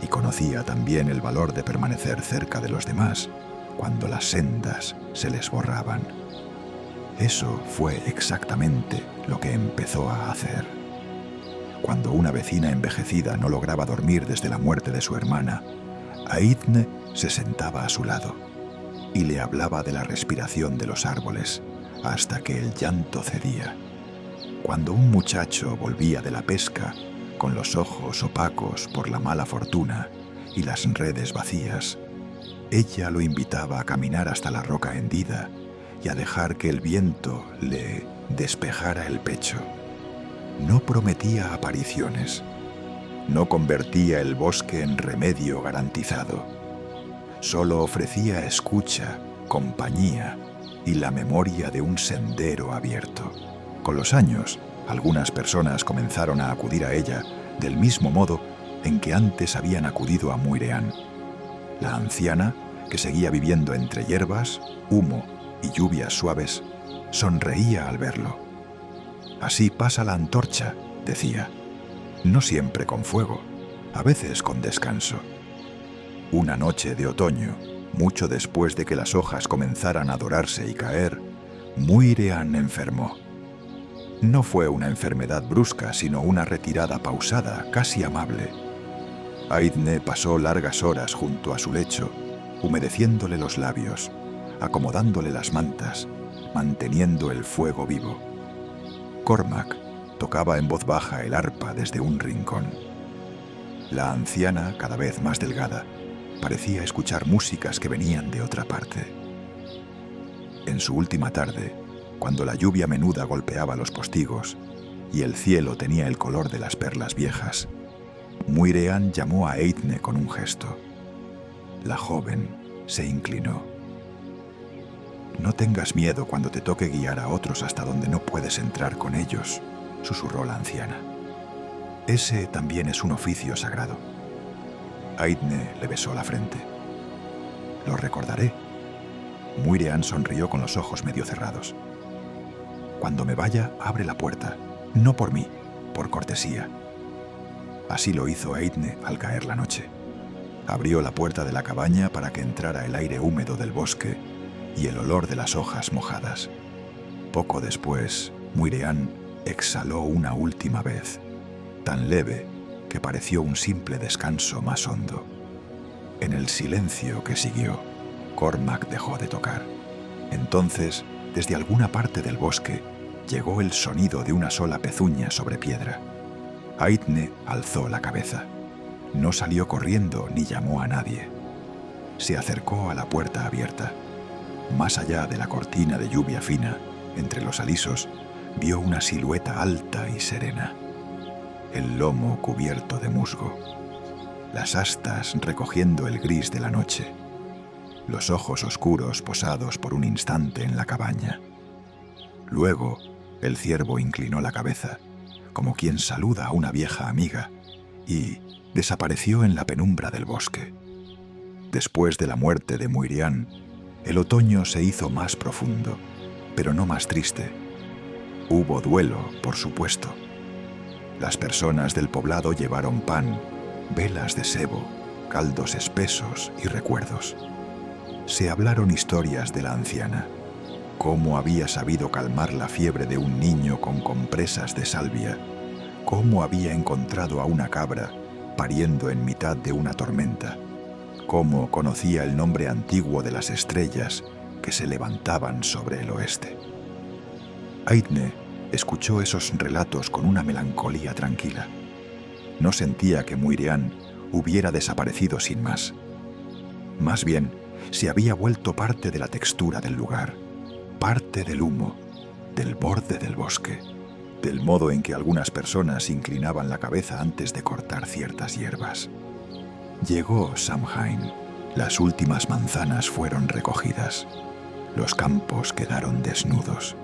Y conocía también el valor de permanecer cerca de los demás cuando las sendas se les borraban. Eso fue exactamente lo que empezó a hacer. Cuando una vecina envejecida no lograba dormir desde la muerte de su hermana, Eithne se sentaba a su lado y le hablaba de la respiración de los árboles hasta que el llanto cedía. Cuando un muchacho volvía de la pesca con los ojos opacos por la mala fortuna y las redes vacías, ella lo invitaba a caminar hasta la roca hendida y a dejar que el viento le despejara el pecho. No prometía apariciones, no convertía el bosque en remedio garantizado. Solo ofrecía escucha, compañía y la memoria de un sendero abierto. Con los años, algunas personas comenzaron a acudir a ella del mismo modo en que antes habían acudido a Muireann. La anciana, que seguía viviendo entre hierbas, humo y lluvias suaves, sonreía al verlo. «Así pasa la antorcha», decía. «No siempre con fuego, a veces con descanso». Una noche de otoño, mucho después de que las hojas comenzaran a dorarse y caer, Muireann enfermó. No fue una enfermedad brusca, sino una retirada pausada, casi amable. Eithne pasó largas horas junto a su lecho, humedeciéndole los labios, acomodándole las mantas, manteniendo el fuego vivo. Cormac tocaba en voz baja el arpa desde un rincón. La anciana, cada vez más delgada, parecía escuchar músicas que venían de otra parte. En su última tarde, cuando la lluvia menuda golpeaba los postigos y el cielo tenía el color de las perlas viejas, Muireann llamó a Eithne con un gesto. La joven se inclinó. «No tengas miedo cuando te toque guiar a otros hasta donde no puedes entrar con ellos», susurró la anciana. «Ese también es un oficio sagrado». Eithne le besó la frente. «Lo recordaré». Muireann sonrió con los ojos medio cerrados. «Cuando me vaya, abre la puerta. No por mí, por cortesía». Así lo hizo Eithne al caer la noche. Abrió la puerta de la cabaña para que entrara el aire húmedo del bosque y el olor de las hojas mojadas. Poco después, Muireann exhaló una última vez, tan leve que pareció un simple descanso más hondo. En el silencio que siguió, Cormac dejó de tocar. Entonces, desde alguna parte del bosque, llegó el sonido de una sola pezuña sobre piedra. Eithne alzó la cabeza. No salió corriendo ni llamó a nadie. Se acercó a la puerta abierta. Más allá de la cortina de lluvia fina, entre los alisos, vio una silueta alta y serena. El lomo cubierto de musgo, las astas recogiendo el gris de la noche, los ojos oscuros posados por un instante en la cabaña. Luego, el ciervo inclinó la cabeza, como quien saluda a una vieja amiga, y desapareció en la penumbra del bosque. Después de la muerte de Muireann, el otoño se hizo más profundo, pero no más triste. Hubo duelo, por supuesto. Las personas del poblado llevaron pan, velas de sebo, caldos espesos y recuerdos. Se hablaron historias de la anciana, cómo había sabido calmar la fiebre de un niño con compresas de salvia, cómo había encontrado a una cabra pariendo en mitad de una tormenta, cómo conocía el nombre antiguo de las estrellas que se levantaban sobre el oeste. Eithne escuchó esos relatos con una melancolía tranquila. No sentía que Muireann hubiera desaparecido sin más. Más bien, se había vuelto parte de la textura del lugar, parte del humo, del borde del bosque, del modo en que algunas personas inclinaban la cabeza antes de cortar ciertas hierbas. Llegó Samhain. Las últimas manzanas fueron recogidas. Los campos quedaron desnudos.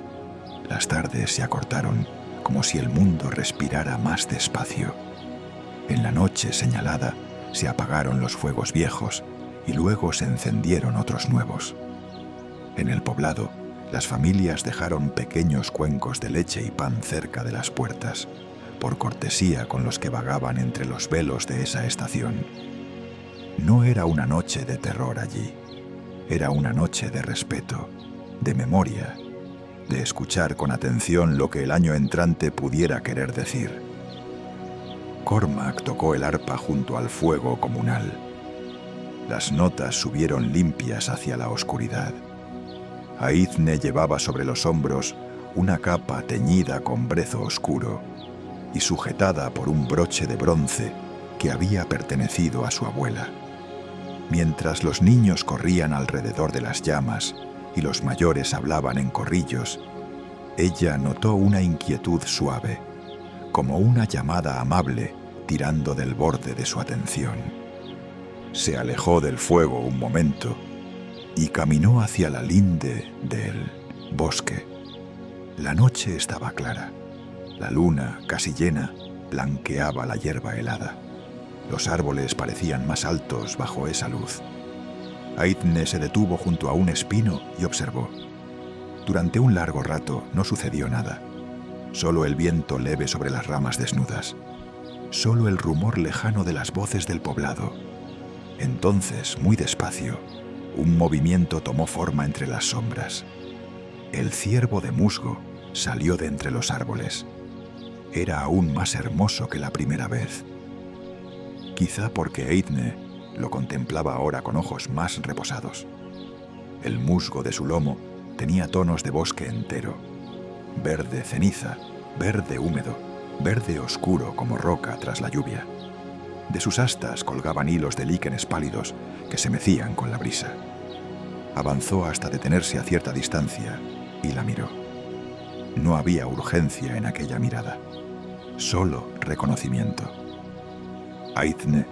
Las tardes se acortaron como si el mundo respirara más despacio. En la noche señalada se apagaron los fuegos viejos y luego se encendieron otros nuevos. En el poblado, las familias dejaron pequeños cuencos de leche y pan cerca de las puertas, por cortesía con los que vagaban entre los velos de esa estación. No era una noche de terror allí, era una noche de respeto, de memoria, de escuchar con atención lo que el año entrante pudiera querer decir. Cormac tocó el arpa junto al fuego comunal. Las notas subieron limpias hacia la oscuridad. Eithne llevaba sobre los hombros una capa teñida con brezo oscuro y sujetada por un broche de bronce que había pertenecido a su abuela. Mientras los niños corrían alrededor de las llamas y los mayores hablaban en corrillos, ella notó una inquietud suave, como una llamada amable tirando del borde de su atención. Se alejó del fuego un momento y caminó hacia la linde del bosque. La noche estaba clara. La luna, casi llena, blanqueaba la hierba helada. Los árboles parecían más altos bajo esa luz. Eithne se detuvo junto a un espino y observó. Durante un largo rato no sucedió nada. Solo el viento leve sobre las ramas desnudas. Solo el rumor lejano de las voces del poblado. Entonces, muy despacio, un movimiento tomó forma entre las sombras. El ciervo de musgo salió de entre los árboles. Era aún más hermoso que la primera vez. Quizá porque Eithne lo contemplaba ahora con ojos más reposados. El musgo de su lomo tenía tonos de bosque entero. Verde ceniza, verde húmedo, verde oscuro como roca tras la lluvia. De sus astas colgaban hilos de líquenes pálidos que se mecían con la brisa. Avanzó hasta detenerse a cierta distancia y la miró. No había urgencia en aquella mirada, solo reconocimiento. Eithne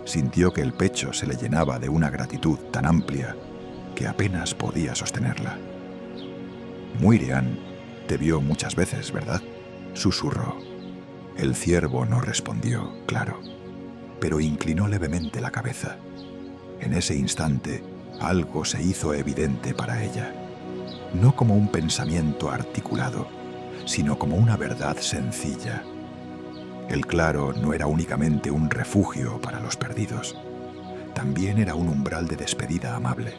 sintió que el pecho se le llenaba de una gratitud tan amplia que apenas podía sostenerla. Muireann te vio muchas veces, ¿verdad?, susurró. El ciervo no respondió, claro, pero inclinó levemente la cabeza. En ese instante, algo se hizo evidente para ella, no como un pensamiento articulado, sino como una verdad sencilla. El claro no era únicamente un refugio para los perdidos, también era un umbral de despedida amable,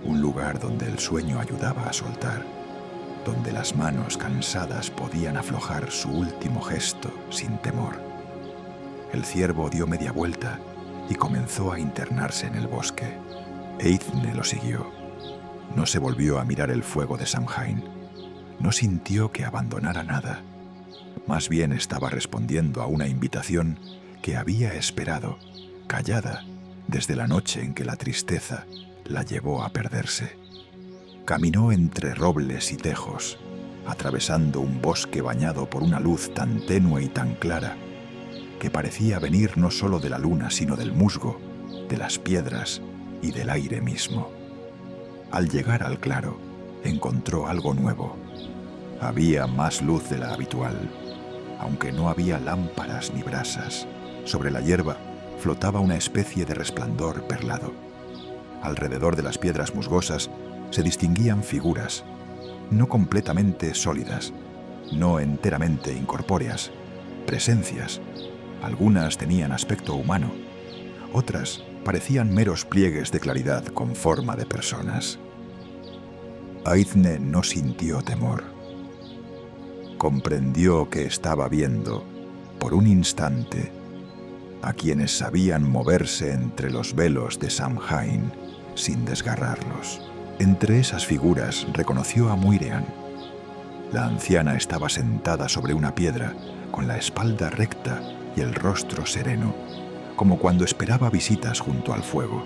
un lugar donde el sueño ayudaba a soltar, donde las manos cansadas podían aflojar su último gesto sin temor. El ciervo dio media vuelta y comenzó a internarse en el bosque. Eithne lo siguió. No se volvió a mirar el fuego de Samhain. No sintió que abandonara nada. Más bien estaba respondiendo a una invitación que había esperado, callada, desde la noche en que la tristeza la llevó a perderse. Caminó entre robles y tejos, atravesando un bosque bañado por una luz tan tenue y tan clara, que parecía venir no solo de la luna, sino del musgo, de las piedras y del aire mismo. Al llegar al claro, encontró algo nuevo. Había más luz de la habitual, aunque no había lámparas ni brasas. Sobre la hierba flotaba una especie de resplandor perlado. Alrededor de las piedras musgosas se distinguían figuras, no completamente sólidas, no enteramente incorpóreas, presencias. Algunas tenían aspecto humano, otras parecían meros pliegues de claridad con forma de personas. Eithne no sintió temor. Comprendió que estaba viendo, por un instante, a quienes sabían moverse entre los velos de Samhain sin desgarrarlos. Entre esas figuras reconoció a Muirean. La anciana estaba sentada sobre una piedra, con la espalda recta y el rostro sereno, como cuando esperaba visitas junto al fuego.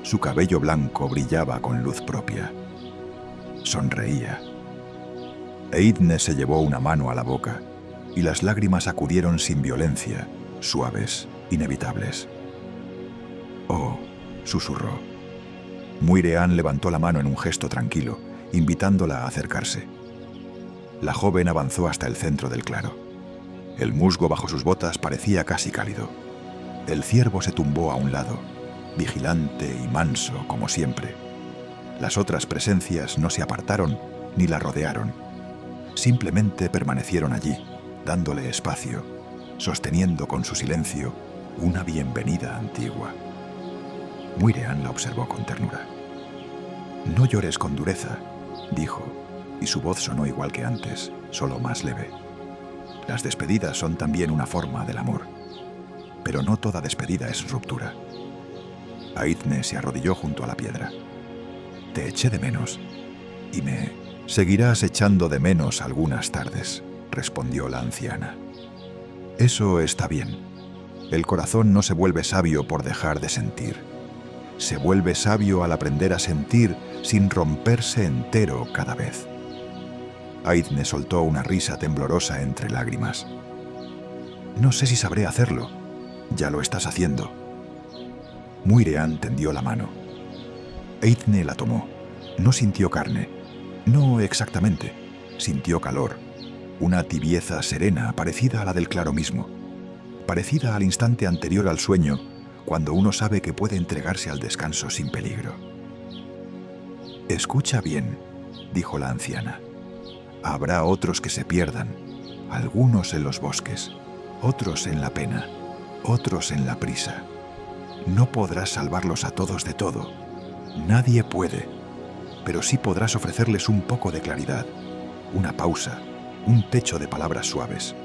Su cabello blanco brillaba con luz propia. Sonreía. Eithne se llevó una mano a la boca, y las lágrimas acudieron sin violencia, suaves, inevitables. «Oh», susurró. Muirean levantó la mano en un gesto tranquilo, invitándola a acercarse. La joven avanzó hasta el centro del claro. El musgo bajo sus botas parecía casi cálido. El ciervo se tumbó a un lado, vigilante y manso como siempre. Las otras presencias no se apartaron ni la rodearon. Simplemente permanecieron allí, dándole espacio, sosteniendo con su silencio una bienvenida antigua. Muirean la observó con ternura. «No llores con dureza», dijo, y su voz sonó igual que antes, solo más leve. «Las despedidas son también una forma del amor, pero no toda despedida es ruptura». Eithne se arrodilló junto a la piedra. «Te eché de menos, y me seguirás echando de menos algunas tardes», respondió la anciana. «Eso está bien. El corazón no se vuelve sabio por dejar de sentir. Se vuelve sabio al aprender a sentir sin romperse entero cada vez». Eithne soltó una risa temblorosa entre lágrimas. «No sé si sabré hacerlo. Ya lo estás haciendo». Muirean tendió la mano. Eithne la tomó. No sintió carne. No exactamente. Sintió calor. Una tibieza serena parecida a la del claro mismo. Parecida al instante anterior al sueño, cuando uno sabe que puede entregarse al descanso sin peligro. «Escucha bien», dijo la anciana. «Habrá otros que se pierdan, algunos en los bosques, otros en la pena, otros en la prisa. No podrás salvarlos a todos de todo. Nadie puede, pero sí podrás ofrecerles un poco de claridad, una pausa, un techo de palabras suaves,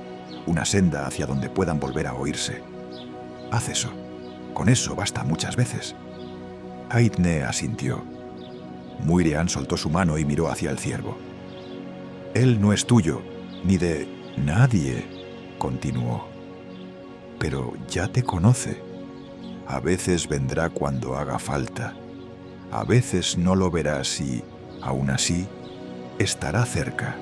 una senda hacia donde puedan volver a oírse. Haz eso. Con eso basta muchas veces». Eithne asintió. Muirean soltó su mano y miró hacia el ciervo. «Él no es tuyo, ni de nadie», continuó. «Pero ya te conoce. A veces vendrá cuando haga falta. A veces no lo verás y, aún así, estará cerca.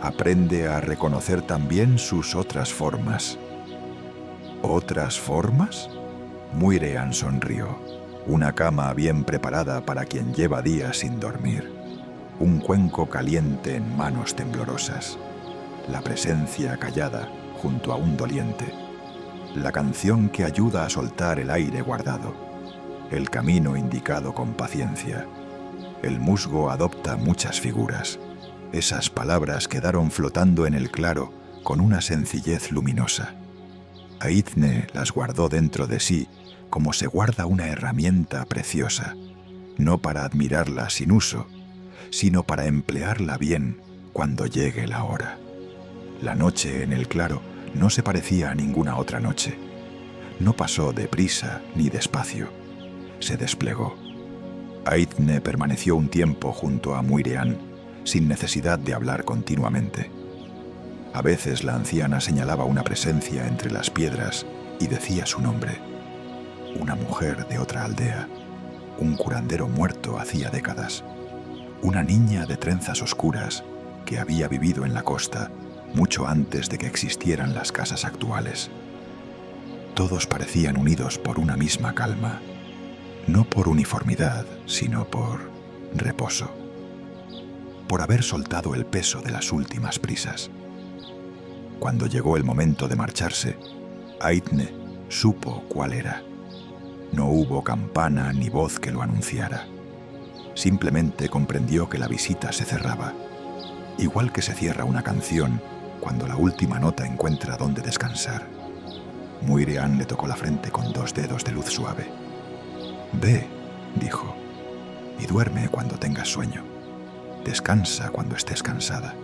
Aprende a reconocer también sus otras formas». «¿Otras formas?». Muirean sonrió. Una cama bien preparada para quien lleva días sin dormir. Un cuenco caliente en manos temblorosas. La presencia callada junto a un doliente. La canción que ayuda a soltar el aire guardado. El camino indicado con paciencia. El musgo adopta muchas figuras. Esas palabras quedaron flotando en el claro con una sencillez luminosa. Eithne las guardó dentro de sí como se guarda una herramienta preciosa, no para admirarla sin uso, sino para emplearla bien cuando llegue la hora. La noche en el claro no se parecía a ninguna otra noche. No pasó deprisa ni despacio. Se desplegó. Eithne permaneció un tiempo junto a Muirean, sin necesidad de hablar continuamente. A veces la anciana señalaba una presencia entre las piedras y decía su nombre. Una mujer de otra aldea, un curandero muerto hacía décadas, una niña de trenzas oscuras que había vivido en la costa mucho antes de que existieran las casas actuales. Todos parecían unidos por una misma calma, no por uniformidad, sino por reposo, por haber soltado el peso de las últimas prisas. Cuando llegó el momento de marcharse, Eithne supo cuál era. No hubo campana ni voz que lo anunciara. Simplemente comprendió que la visita se cerraba, igual que se cierra una canción cuando la última nota encuentra dónde descansar. Muirean le tocó la frente con 2 dedos de luz suave. «Ve», dijo, «y duerme cuando tengas sueño. Descansa cuando estés cansada.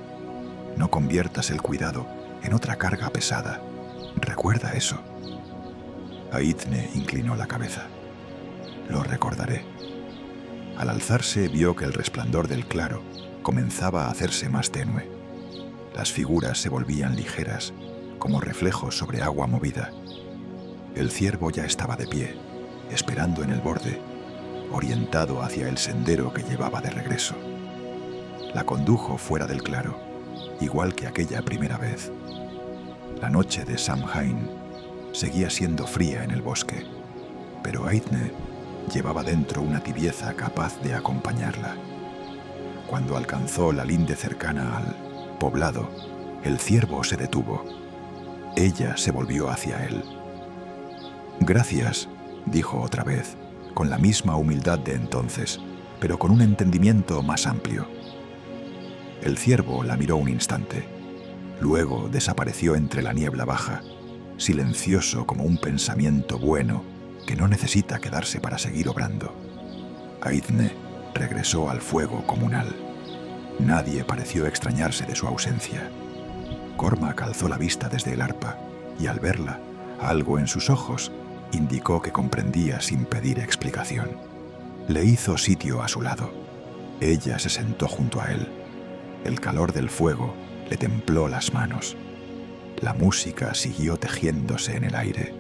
No conviertas el cuidado en otra carga pesada. Recuerda eso». Aithne inclinó la cabeza. Lo recordaré. Al alzarse vio que el resplandor del claro comenzaba a hacerse más tenue. Las figuras se volvían ligeras, como reflejos sobre agua movida. El ciervo ya estaba de pie, esperando en el borde, orientado hacia el sendero que llevaba de regreso. La condujo fuera del claro, igual que aquella primera vez. La noche de Samhain seguía siendo fría en el bosque, pero Aithne llevaba dentro una tibieza capaz de acompañarla. Cuando alcanzó la linde cercana al poblado, el ciervo se detuvo. Ella se volvió hacia él. «Gracias», dijo otra vez, con la misma humildad de entonces, pero con un entendimiento más amplio. El ciervo la miró un instante. Luego desapareció entre la niebla baja, silencioso como un pensamiento bueno que no necesita quedarse para seguir obrando. Aithne regresó al fuego comunal. Nadie pareció extrañarse de su ausencia. Cormac alzó la vista desde el arpa y al verla, algo en sus ojos indicó que comprendía sin pedir explicación. Le hizo sitio a su lado. Ella se sentó junto a él. El calor del fuego le templó las manos. La música siguió tejiéndose en el aire.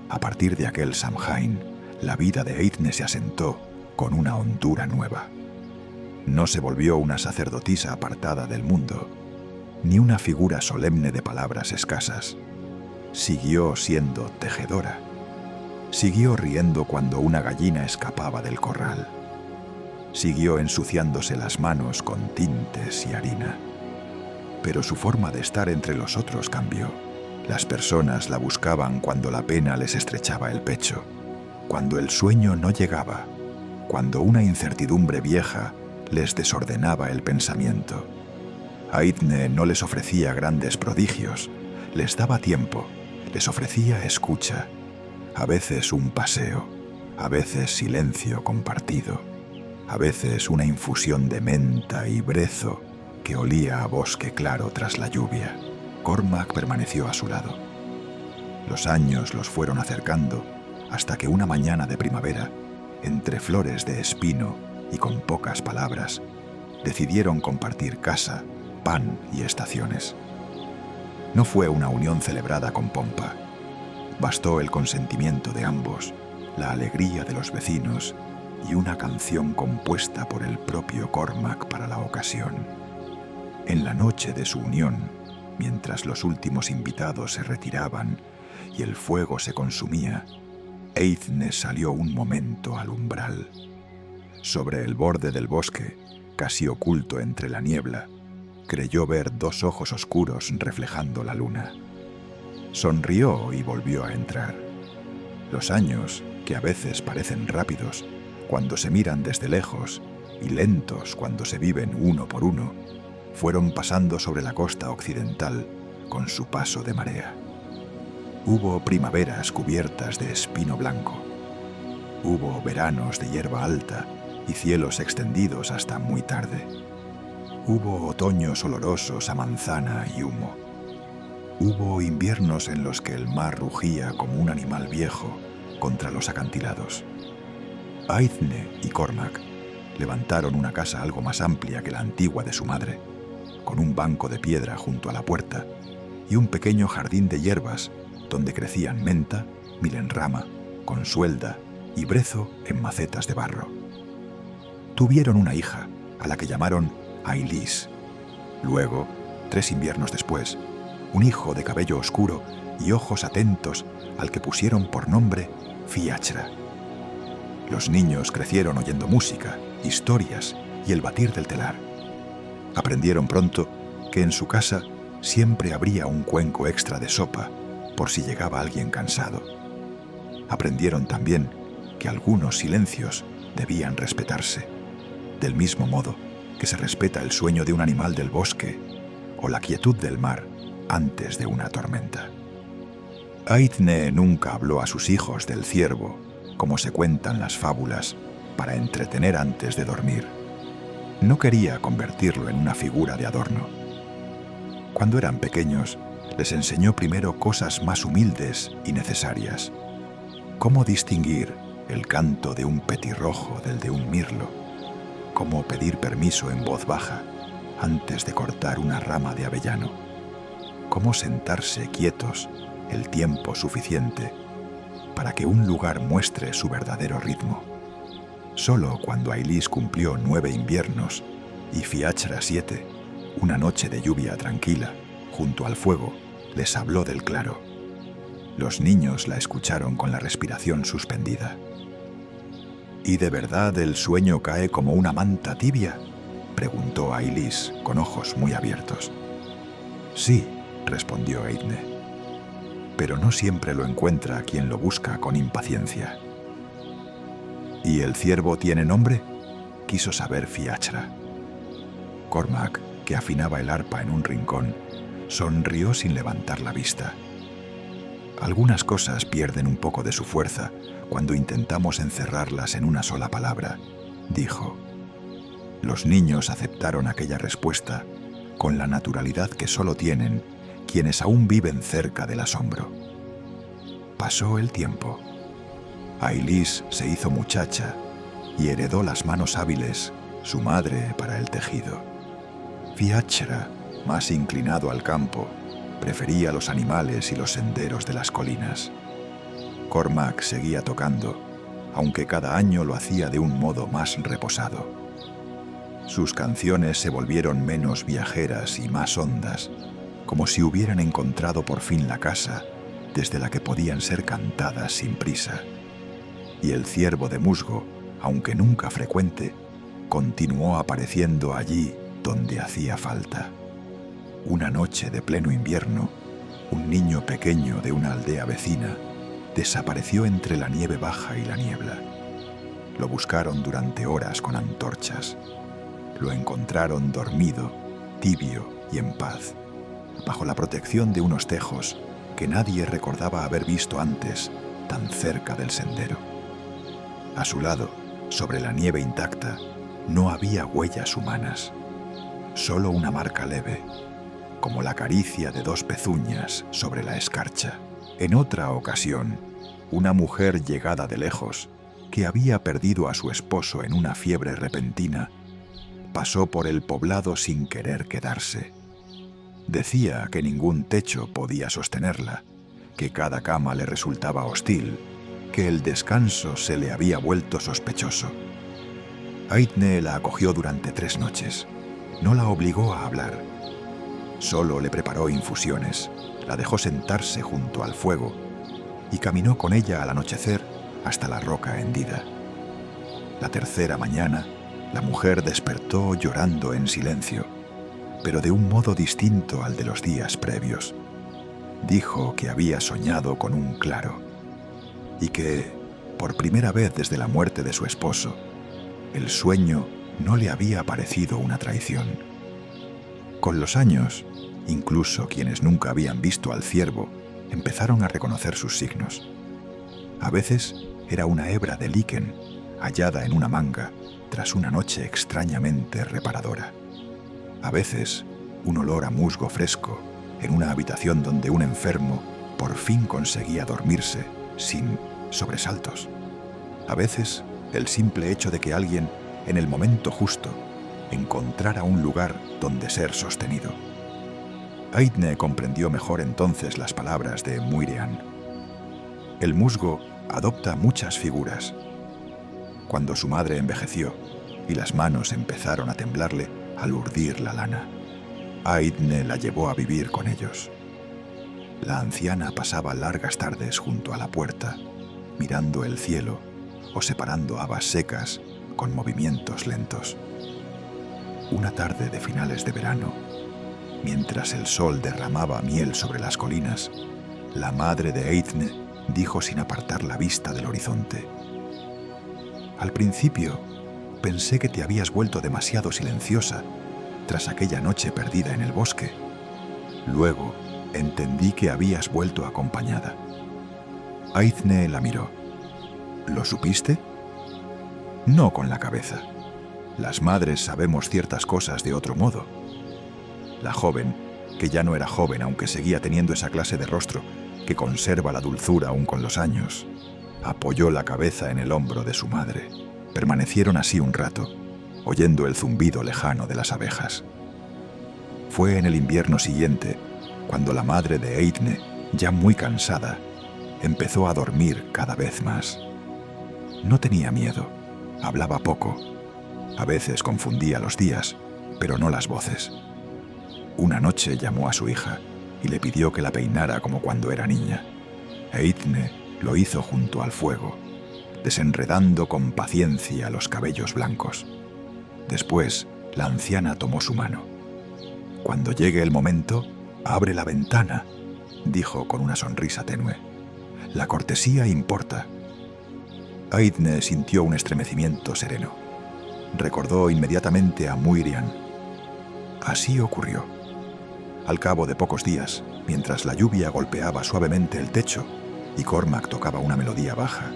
A partir de aquel Samhain, la vida de Aithne se asentó con una hondura nueva. No se volvió una sacerdotisa apartada del mundo, ni una figura solemne de palabras escasas. Siguió siendo tejedora. Siguió riendo cuando una gallina escapaba del corral. Siguió ensuciándose las manos con tintes y harina. Pero su forma de estar entre los otros cambió. Las personas la buscaban cuando la pena les estrechaba el pecho, cuando el sueño no llegaba, cuando una incertidumbre vieja les desordenaba el pensamiento. Aithne no les ofrecía grandes prodigios, les daba tiempo, les ofrecía escucha, a veces un paseo, a veces silencio compartido, a veces una infusión de menta y brezo que olía a bosque claro tras la lluvia. Cormac permaneció a su lado. Los años los fueron acercando hasta que una mañana de primavera, entre flores de espino y con pocas palabras, decidieron compartir casa, pan y estaciones. No fue una unión celebrada con pompa. Bastó el consentimiento de ambos, la alegría de los vecinos y una canción compuesta por el propio Cormac para la ocasión. En la noche de su unión, mientras los últimos invitados se retiraban y el fuego se consumía, Aithne salió un momento al umbral. Sobre el borde del bosque, casi oculto entre la niebla, creyó ver dos ojos oscuros reflejando la luna. Sonrió y volvió a entrar. Los años, que a veces parecen rápidos cuando se miran desde lejos y lentos cuando se viven uno por uno, fueron pasando sobre la costa occidental con su paso de marea. Hubo primaveras cubiertas de espino blanco. Hubo veranos de hierba alta y cielos extendidos hasta muy tarde. Hubo otoños olorosos a manzana y humo. Hubo inviernos en los que el mar rugía como un animal viejo contra los acantilados. Aithne y Cormac levantaron una casa algo más amplia que la antigua de su madre, con un banco de piedra junto a la puerta y un pequeño jardín de hierbas donde crecían menta, milenrama, consuelda y brezo en macetas de barro. Tuvieron una hija, a la que llamaron Ailis. Luego, 3 inviernos después, un hijo de cabello oscuro y ojos atentos al que pusieron por nombre Fiachra. Los niños crecieron oyendo música, historias y el batir del telar. Aprendieron pronto que en su casa siempre habría un cuenco extra de sopa por si llegaba alguien cansado. Aprendieron también que algunos silencios debían respetarse, del mismo modo que se respeta el sueño de un animal del bosque o la quietud del mar antes de una tormenta. Aithne nunca habló a sus hijos del ciervo, como se cuentan las fábulas, para entretener antes de dormir. No quería convertirlo en una figura de adorno. Cuando eran pequeños, les enseñó primero cosas más humildes y necesarias, cómo distinguir el canto de un petirrojo del de un mirlo, cómo pedir permiso en voz baja antes de cortar una rama de avellano, cómo sentarse quietos el tiempo suficiente para que un lugar muestre su verdadero ritmo. Solo cuando Ailis cumplió 9 inviernos y Fiachra 7, una noche de lluvia tranquila, junto al fuego, les habló del claro. Los niños la escucharon con la respiración suspendida. ¿Y de verdad el sueño cae como una manta tibia?, preguntó Ailis con ojos muy abiertos. Sí, respondió Eithne, pero no siempre lo encuentra quien lo busca con impaciencia. ¿Y el ciervo tiene nombre?, quiso saber Fiachra. Cormac, que afinaba el arpa en un rincón, sonrió sin levantar la vista. Algunas cosas pierden un poco de su fuerza cuando intentamos encerrarlas en una sola palabra, dijo. Los niños aceptaron aquella respuesta con la naturalidad que solo tienen quienes aún viven cerca del asombro. Pasó el tiempo. Ailis se hizo muchacha y heredó las manos hábiles, su madre, para el tejido. Fiachra, más inclinado al campo, prefería los animales y los senderos de las colinas. Cormac seguía tocando, aunque cada año lo hacía de un modo más reposado. Sus canciones se volvieron menos viajeras y más hondas, como si hubieran encontrado por fin la casa desde la que podían ser cantadas sin prisa. Y el ciervo de musgo, aunque nunca frecuente, continuó apareciendo allí donde hacía falta. Una noche de pleno invierno, un niño pequeño de una aldea vecina desapareció entre la nieve baja y la niebla. Lo buscaron durante horas con antorchas. Lo encontraron dormido, tibio y en paz, bajo la protección de unos tejos que nadie recordaba haber visto antes tan cerca del sendero. A su lado, sobre la nieve intacta, no había huellas humanas, solo una marca leve, como la caricia de 2 pezuñas sobre la escarcha. En otra ocasión, una mujer llegada de lejos, que había perdido a su esposo en una fiebre repentina, pasó por el poblado sin querer quedarse. Decía que ningún techo podía sostenerla, que cada cama le resultaba hostil, que el descanso se le había vuelto sospechoso. Eithne la acogió durante 3 noches. No la obligó a hablar. Solo le preparó infusiones, la dejó sentarse junto al fuego y caminó con ella al anochecer hasta la roca hendida. La tercera mañana, la mujer despertó llorando en silencio, pero de un modo distinto al de los días previos. Dijo que había soñado con un claro y que, por primera vez desde la muerte de su esposo, el sueño no le había parecido una traición. Con los años, incluso quienes nunca habían visto al ciervo empezaron a reconocer sus signos. A veces era una hebra de liquen hallada en una manga tras una noche extrañamente reparadora. A veces, un olor a musgo fresco en una habitación donde un enfermo por fin conseguía dormirse sin sobresaltos. A veces, el simple hecho de que alguien, en el momento justo, encontrara un lugar donde ser sostenido. Eithne comprendió mejor entonces las palabras de Muirean. El musgo adopta muchas figuras. Cuando su madre envejeció y las manos empezaron a temblarle al urdir la lana, Eithne la llevó a vivir con ellos. La anciana pasaba largas tardes junto a la puerta, mirando el cielo o separando habas secas con movimientos lentos. Una tarde de finales de verano, mientras el sol derramaba miel sobre las colinas, la madre de Eithne dijo sin apartar la vista del horizonte: «Al principio pensé que te habías vuelto demasiado silenciosa tras aquella noche perdida en el bosque. Luego entendí que habías vuelto acompañada». Eithne la miró. «¿Lo supiste?» «No con la cabeza. Las madres sabemos ciertas cosas de otro modo». La joven, que ya no era joven aunque seguía teniendo esa clase de rostro que conserva la dulzura aún con los años, Apoyó la cabeza en el hombro de su madre. Permanecieron así un rato, oyendo el zumbido lejano de las abejas. Fue en el invierno siguiente cuando la madre de Eithne, ya muy cansada, empezó a dormir cada vez más. No tenía miedo, hablaba poco. A veces confundía los días, pero no las voces. Una noche llamó a su hija y le pidió que la peinara como cuando era niña. Eithne lo hizo junto al fuego, desenredando con paciencia los cabellos blancos. Después, la anciana tomó su mano. «Cuando llegue el momento, abre la ventana», dijo con una sonrisa tenue. «La cortesía importa». Eithne sintió un estremecimiento sereno. Recordó inmediatamente a Muirian. Así ocurrió. Al cabo de pocos días, mientras la lluvia golpeaba suavemente el techo y Cormac tocaba una melodía baja,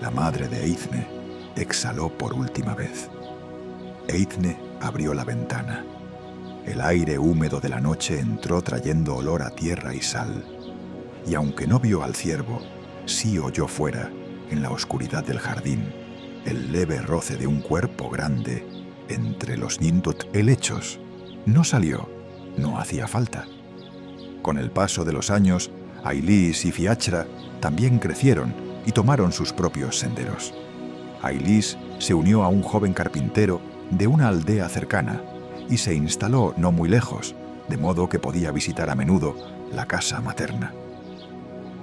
la madre de Eithne exhaló por última vez. Eithne abrió la ventana. El aire húmedo de la noche entró trayendo olor a tierra y sal, y aunque no vio al ciervo, sí oyó fuera, en la oscuridad del jardín, el leve roce de un cuerpo grande entre los nindot helechos. No salió, no hacía falta. Con el paso de los años, Ailis y Fiachra también crecieron y tomaron sus propios senderos. Ailis se unió a un joven carpintero de una aldea cercana y se instaló no muy lejos, de modo que podía visitar a menudo la casa materna.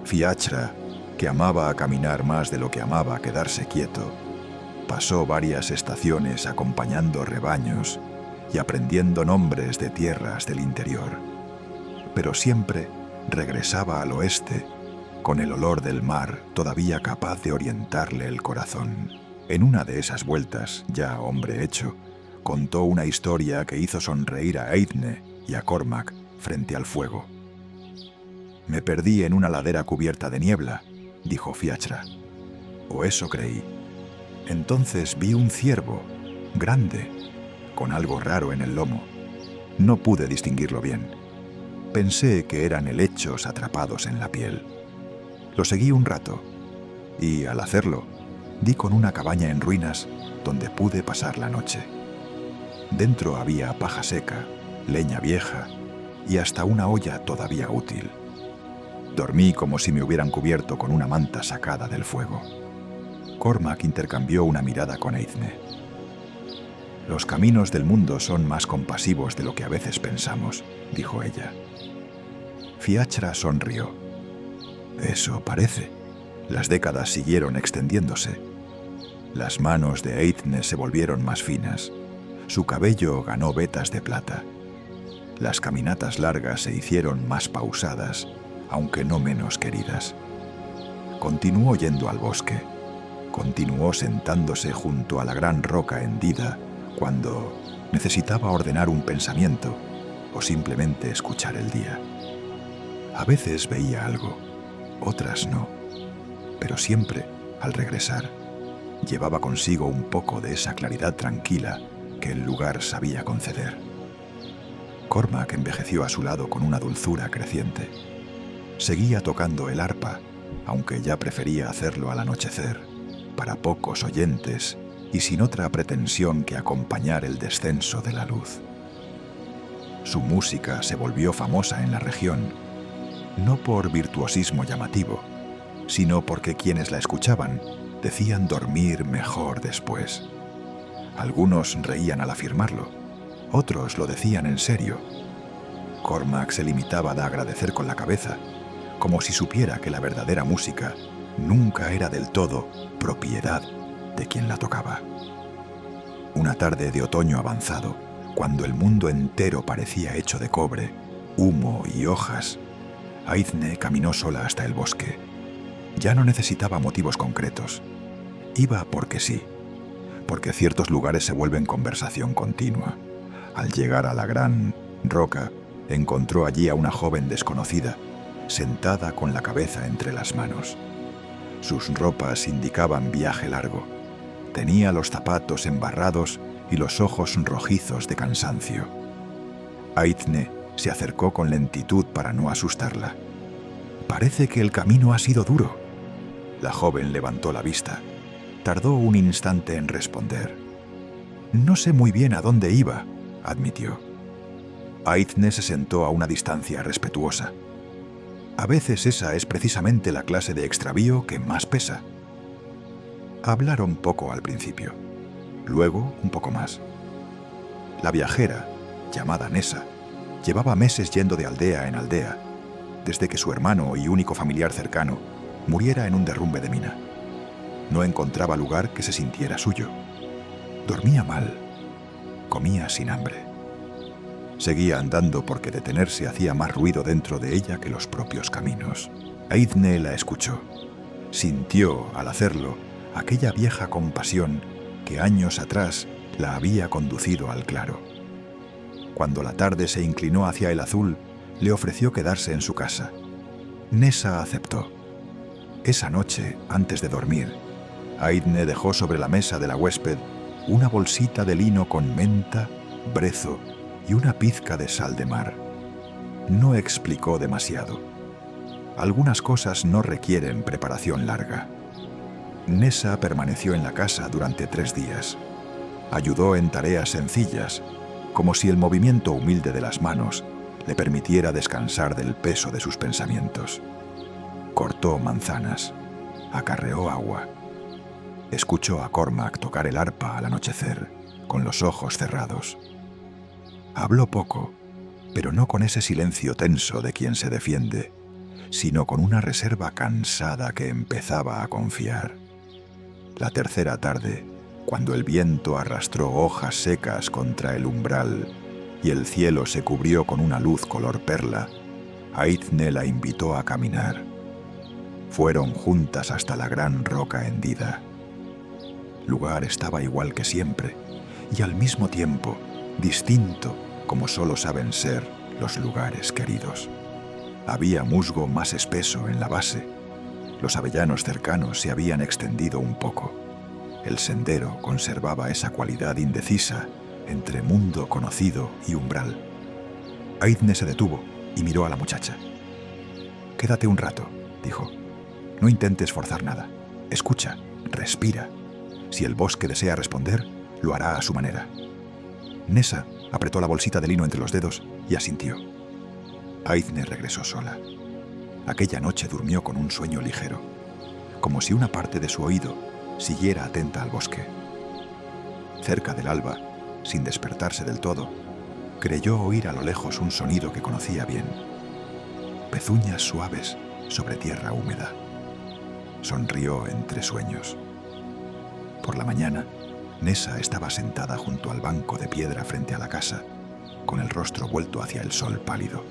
Fiachra, que amaba caminar más de lo que amaba quedarse quieto, pasó varias estaciones acompañando rebaños y aprendiendo nombres de tierras del interior, pero siempre regresaba al oeste con el olor del mar todavía capaz de orientarle el corazón. En una de esas vueltas, ya hombre hecho, contó una historia que hizo sonreír a Eithne y a Cormac frente al fuego. «Me perdí en una ladera cubierta de niebla», dijo Fiachra. «O eso creí. Entonces vi un ciervo, grande, con algo raro en el lomo. No pude distinguirlo bien. Pensé que eran helechos atrapados en la piel. Lo seguí un rato y, al hacerlo, di con una cabaña en ruinas donde pude pasar la noche. Dentro había paja seca, leña vieja y hasta una olla todavía útil. Dormí como si me hubieran cubierto con una manta sacada del fuego». Cormac intercambió una mirada con Eithne. «Los caminos del mundo son más compasivos de lo que a veces pensamos», dijo ella. Fiachra sonrió. «Eso parece». Las décadas siguieron extendiéndose. Las manos de Eithne se volvieron más finas. Su cabello ganó vetas de plata. Las caminatas largas se hicieron más pausadas, aunque no menos queridas. Continuó yendo al bosque. Continuó sentándose junto a la gran roca hendida cuando necesitaba ordenar un pensamiento o simplemente escuchar el día. A veces veía algo, otras no, pero siempre, al regresar, llevaba consigo un poco de esa claridad tranquila que el lugar sabía conceder. Cormac envejeció a su lado con una dulzura creciente. Seguía tocando el arpa, aunque ya prefería hacerlo al anochecer, para pocos oyentes y sin otra pretensión que acompañar el descenso de la luz. Su música se volvió famosa en la región, no por virtuosismo llamativo, sino porque quienes la escuchaban decían dormir mejor después. Algunos reían al afirmarlo, otros lo decían en serio. Cormac se limitaba a agradecer con la cabeza, como si supiera que la verdadera música nunca era del todo propiedad de quien la tocaba. Una tarde de otoño avanzado, cuando el mundo entero parecía hecho de cobre, humo y hojas, Eithne caminó sola hasta el bosque. Ya no necesitaba motivos concretos. Iba porque sí, porque ciertos lugares se vuelven conversación continua. Al llegar a la gran roca, encontró allí a una joven desconocida, sentada con la cabeza entre las manos. Sus ropas indicaban viaje largo. Tenía los zapatos embarrados y los ojos rojizos de cansancio. Eithne se acercó con lentitud para no asustarla. «Parece que el camino ha sido duro». La joven levantó la vista. Tardó un instante en responder. «No sé muy bien a dónde iba», admitió. Aithne se sentó a una distancia respetuosa. A veces esa es precisamente la clase de extravío que más pesa. Hablaron poco al principio, luego un poco más. La viajera, llamada Nessa, llevaba meses yendo de aldea en aldea, desde que su hermano y único familiar cercano muriera en un derrumbe de mina. No encontraba lugar que se sintiera suyo. Dormía mal, comía sin hambre. Seguía andando porque detenerse hacía más ruido dentro de ella que los propios caminos. Aithne la escuchó. Sintió, al hacerlo, aquella vieja compasión que años atrás la había conducido al claro. Cuando la tarde se inclinó hacia el azul, le ofreció quedarse en su casa. Nessa aceptó. Esa noche, antes de dormir, Aithne dejó sobre la mesa de la huésped una bolsita de lino con menta, brezo y una pizca de sal de mar. No explicó demasiado. Algunas cosas no requieren preparación larga. Nessa permaneció en la casa durante 3 días. Ayudó en tareas sencillas, como si el movimiento humilde de las manos le permitiera descansar del peso de sus pensamientos. Cortó manzanas, acarreó agua. Escuchó a Cormac tocar el arpa al anochecer, con los ojos cerrados. Habló poco, pero no con ese silencio tenso de quien se defiende, sino con una reserva cansada que empezaba a confiar. La tercera tarde, cuando el viento arrastró hojas secas contra el umbral y el cielo se cubrió con una luz color perla, Aithne la invitó a caminar. Fueron juntas hasta la gran roca hendida. El lugar estaba igual que siempre y al mismo tiempo distinto, como solo saben ser los lugares queridos. Había musgo más espeso en la base. Los avellanos cercanos se habían extendido un poco. El sendero conservaba esa cualidad indecisa entre mundo conocido y umbral. Aithne se detuvo y miró a la muchacha. «Quédate un rato», dijo. «No intentes forzar nada. Escucha, respira. Si el bosque desea responder, lo hará a su manera». Nessa apretó la bolsita de lino entre los dedos y asintió. Aithne regresó sola. Aquella noche durmió con un sueño ligero, como si una parte de su oído siguiera atenta al bosque. Cerca del alba, sin despertarse del todo, creyó oír a lo lejos un sonido que conocía bien. Pezuñas suaves sobre tierra húmeda. Sonrió entre sueños. Por la mañana, Nessa estaba sentada junto al banco de piedra frente a la casa, con el rostro vuelto hacia el sol pálido.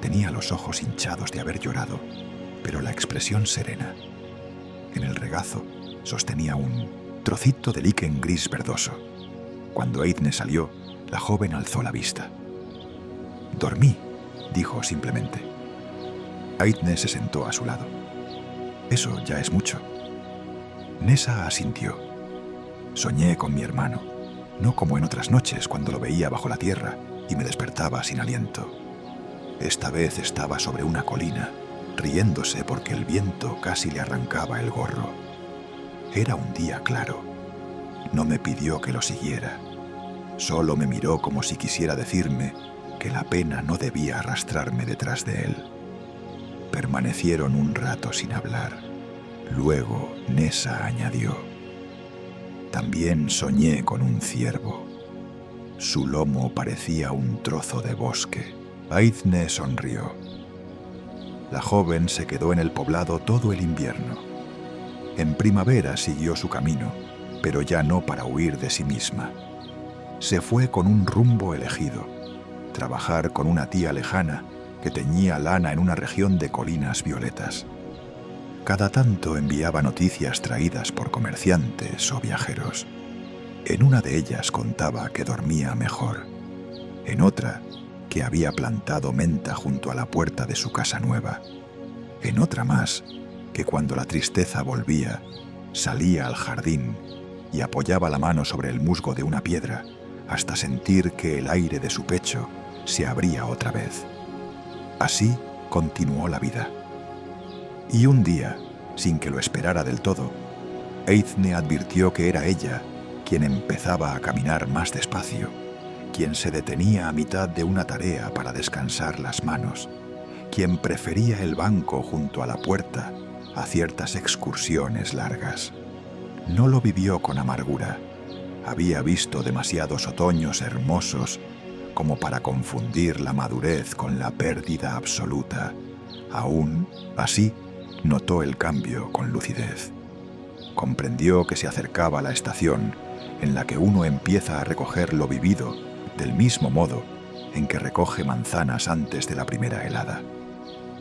Tenía los ojos hinchados de haber llorado, pero la expresión serena. En el regazo sostenía un trocito de liquen gris verdoso. Cuando Aithne salió, la joven alzó la vista. «Dormí», dijo simplemente. Aithne se sentó a su lado. «Eso ya es mucho». Nessa asintió. «Soñé con mi hermano, no como en otras noches cuando lo veía bajo la tierra y me despertaba sin aliento. Esta vez estaba sobre una colina, riéndose porque el viento casi le arrancaba el gorro. Era un día claro. No me pidió que lo siguiera. Solo me miró como si quisiera decirme que la pena no debía arrastrarme detrás de él. Permanecieron un rato sin hablar. Luego Nessa añadió: «También soñé con un ciervo. Su lomo parecía un trozo de bosque». Aithne sonrió. La joven se quedó en el poblado todo el invierno. En primavera siguió su camino, pero ya no para huir de sí misma. Se fue con un rumbo elegido: trabajar con una tía lejana que teñía lana en una región de colinas violetas. Cada tanto enviaba noticias traídas por comerciantes o viajeros. En una de ellas contaba que dormía mejor. En otra, que había plantado menta junto a la puerta de su casa nueva. En otra más, que cuando la tristeza volvía, salía al jardín y apoyaba la mano sobre el musgo de una piedra hasta sentir que el aire de su pecho se abría otra vez. Así continuó la vida. Y un día, sin que lo esperara del todo, Eithne advirtió que era ella quien empezaba a caminar más despacio, quien se detenía a mitad de una tarea para descansar las manos, quien prefería el banco junto a la puerta a ciertas excursiones largas. No lo vivió con amargura. Había visto demasiados otoños hermosos como para confundir la madurez con la pérdida absoluta. Aún así, notó el cambio con lucidez. Comprendió que se acercaba la estación en la que uno empieza a recoger lo vivido del mismo modo en que recoge manzanas antes de la primera helada.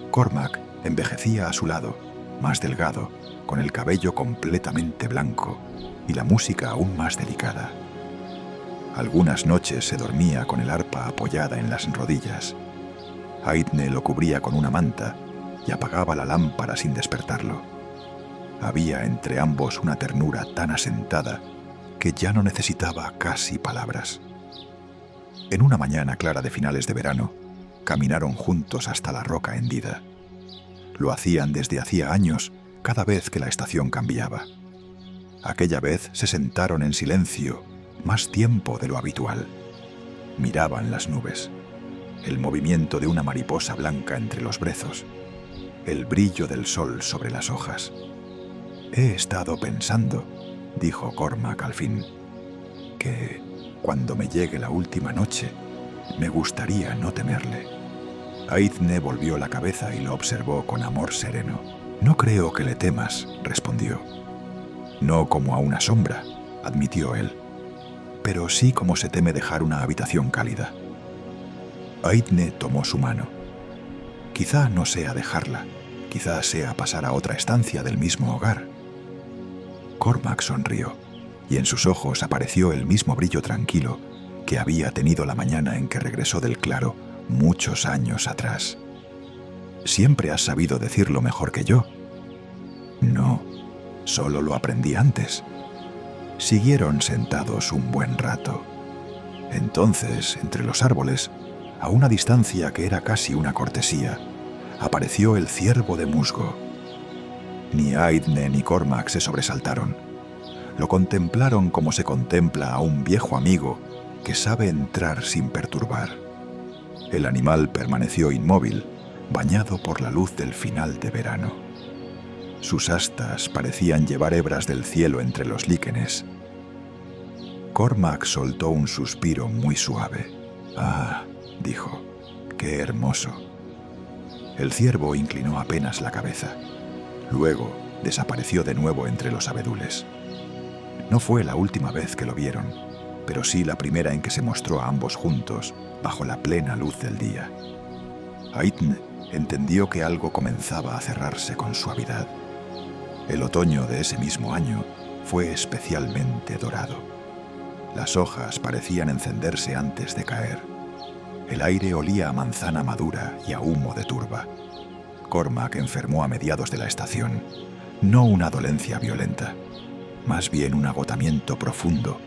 Cormac envejecía a su lado, más delgado, con el cabello completamente blanco y la música aún más delicada. Algunas noches se dormía con el arpa apoyada en las rodillas. Eithne lo cubría con una manta y apagaba la lámpara sin despertarlo. Había entre ambos una ternura tan asentada que ya no necesitaba casi palabras. En una mañana clara de finales de verano, caminaron juntos hasta la roca hendida. Lo hacían desde hacía años, cada vez que la estación cambiaba. Aquella vez se sentaron en silencio, más tiempo de lo habitual. Miraban las nubes, el movimiento de una mariposa blanca entre los brezos, el brillo del sol sobre las hojas. «He estado pensando», dijo Cormac al fin, «que cuando me llegue la última noche, me gustaría no temerle». Eithne volvió la cabeza y lo observó con amor sereno. «No creo que le temas», respondió. «No como a una sombra», admitió él, «pero sí como se teme dejar una habitación cálida». Eithne tomó su mano. «Quizá no sea dejarla, quizá sea pasar a otra estancia del mismo hogar». Cormac sonrió, y en sus ojos apareció el mismo brillo tranquilo que había tenido la mañana en que regresó del claro muchos años atrás. «Siempre has sabido decirlo mejor que yo». «No, solo lo aprendí antes». Siguieron sentados un buen rato. Entonces, entre los árboles, a una distancia que era casi una cortesía, apareció el ciervo de musgo. Ni Eithne ni Cormac se sobresaltaron. Lo contemplaron como se contempla a un viejo amigo que sabe entrar sin perturbar. El animal permaneció inmóvil, bañado por la luz del final de verano. Sus astas parecían llevar hebras del cielo entre los líquenes. Cormac soltó un suspiro muy suave. «Ah», dijo, «qué hermoso». El ciervo inclinó apenas la cabeza. Luego desapareció de nuevo entre los abedules. No fue la última vez que lo vieron, pero sí la primera en que se mostró a ambos juntos bajo la plena luz del día. Eithne entendió que algo comenzaba a cerrarse con suavidad. El otoño de ese mismo año fue especialmente dorado. Las hojas parecían encenderse antes de caer. El aire olía a manzana madura y a humo de turba. Cormac enfermó a mediados de la estación, no una dolencia violenta, más bien un agotamiento profundo,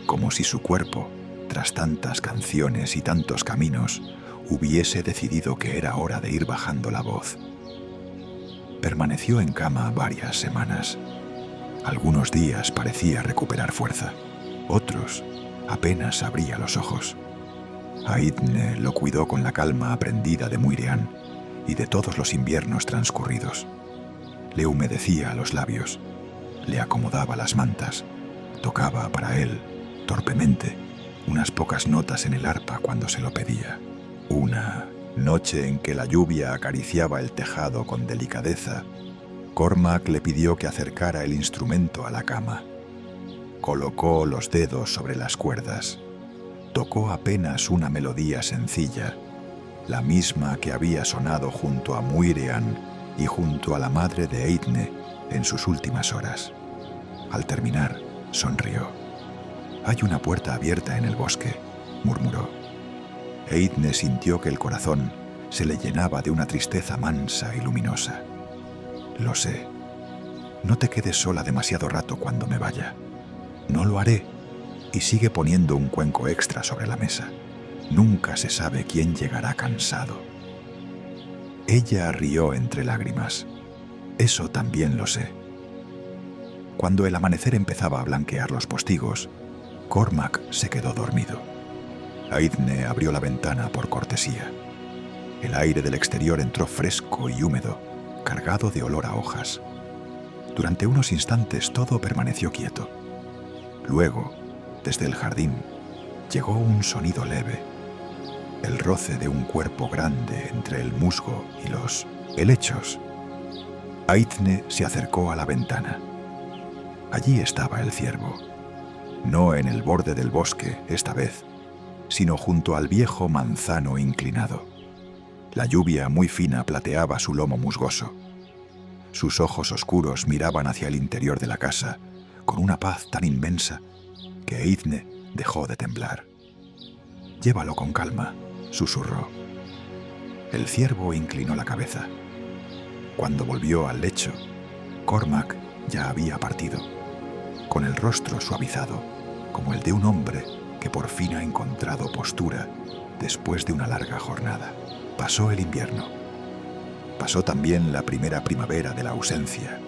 como si su cuerpo, tras tantas canciones y tantos caminos, hubiese decidido que era hora de ir bajando la voz. Permaneció en cama varias semanas. Algunos días parecía recuperar fuerza, otros apenas abría los ojos. Eithne lo cuidó con la calma aprendida de Muireann y de todos los inviernos transcurridos. Le humedecía los labios, le acomodaba las mantas, tocaba para él, torpemente, unas pocas notas en el arpa cuando se lo pedía. Una noche en que la lluvia acariciaba el tejado con delicadeza, Cormac le pidió que acercara el instrumento a la cama. Colocó los dedos sobre las cuerdas. Tocó apenas una melodía sencilla, la misma que había sonado junto a Muireann y junto a la madre de Eithne en sus últimas horas. Al terminar, sonrió. «Hay una puerta abierta en el bosque», murmuró. Eithne sintió que el corazón se le llenaba de una tristeza mansa y luminosa. «Lo sé. No te quedes sola demasiado rato cuando me vaya». «No lo haré», y sigue poniendo un cuenco extra sobre la mesa. Nunca se sabe quién llegará cansado. Ella rió entre lágrimas. Eso también lo sé. Cuando el amanecer empezaba a blanquear los postigos, Cormac se quedó dormido. Aithne abrió la ventana por cortesía. El aire del exterior entró fresco y húmedo, cargado de olor a hojas. Durante unos instantes todo permaneció quieto. Luego, desde el jardín, llegó un sonido leve, el roce de un cuerpo grande entre el musgo y los helechos. Aithne se acercó a la ventana. Allí estaba el ciervo, no en el borde del bosque esta vez, sino junto al viejo manzano inclinado. La lluvia muy fina plateaba su lomo musgoso. Sus ojos oscuros miraban hacia el interior de la casa con una paz tan inmensa que Aithne dejó de temblar. «Llévalo con calma», susurró. El ciervo inclinó la cabeza. Cuando volvió al lecho, Cormac ya había partido, con el rostro suavizado, como el de un hombre que por fin ha encontrado postura después de una larga jornada. Pasó el invierno. Pasó también la primera primavera de la ausencia,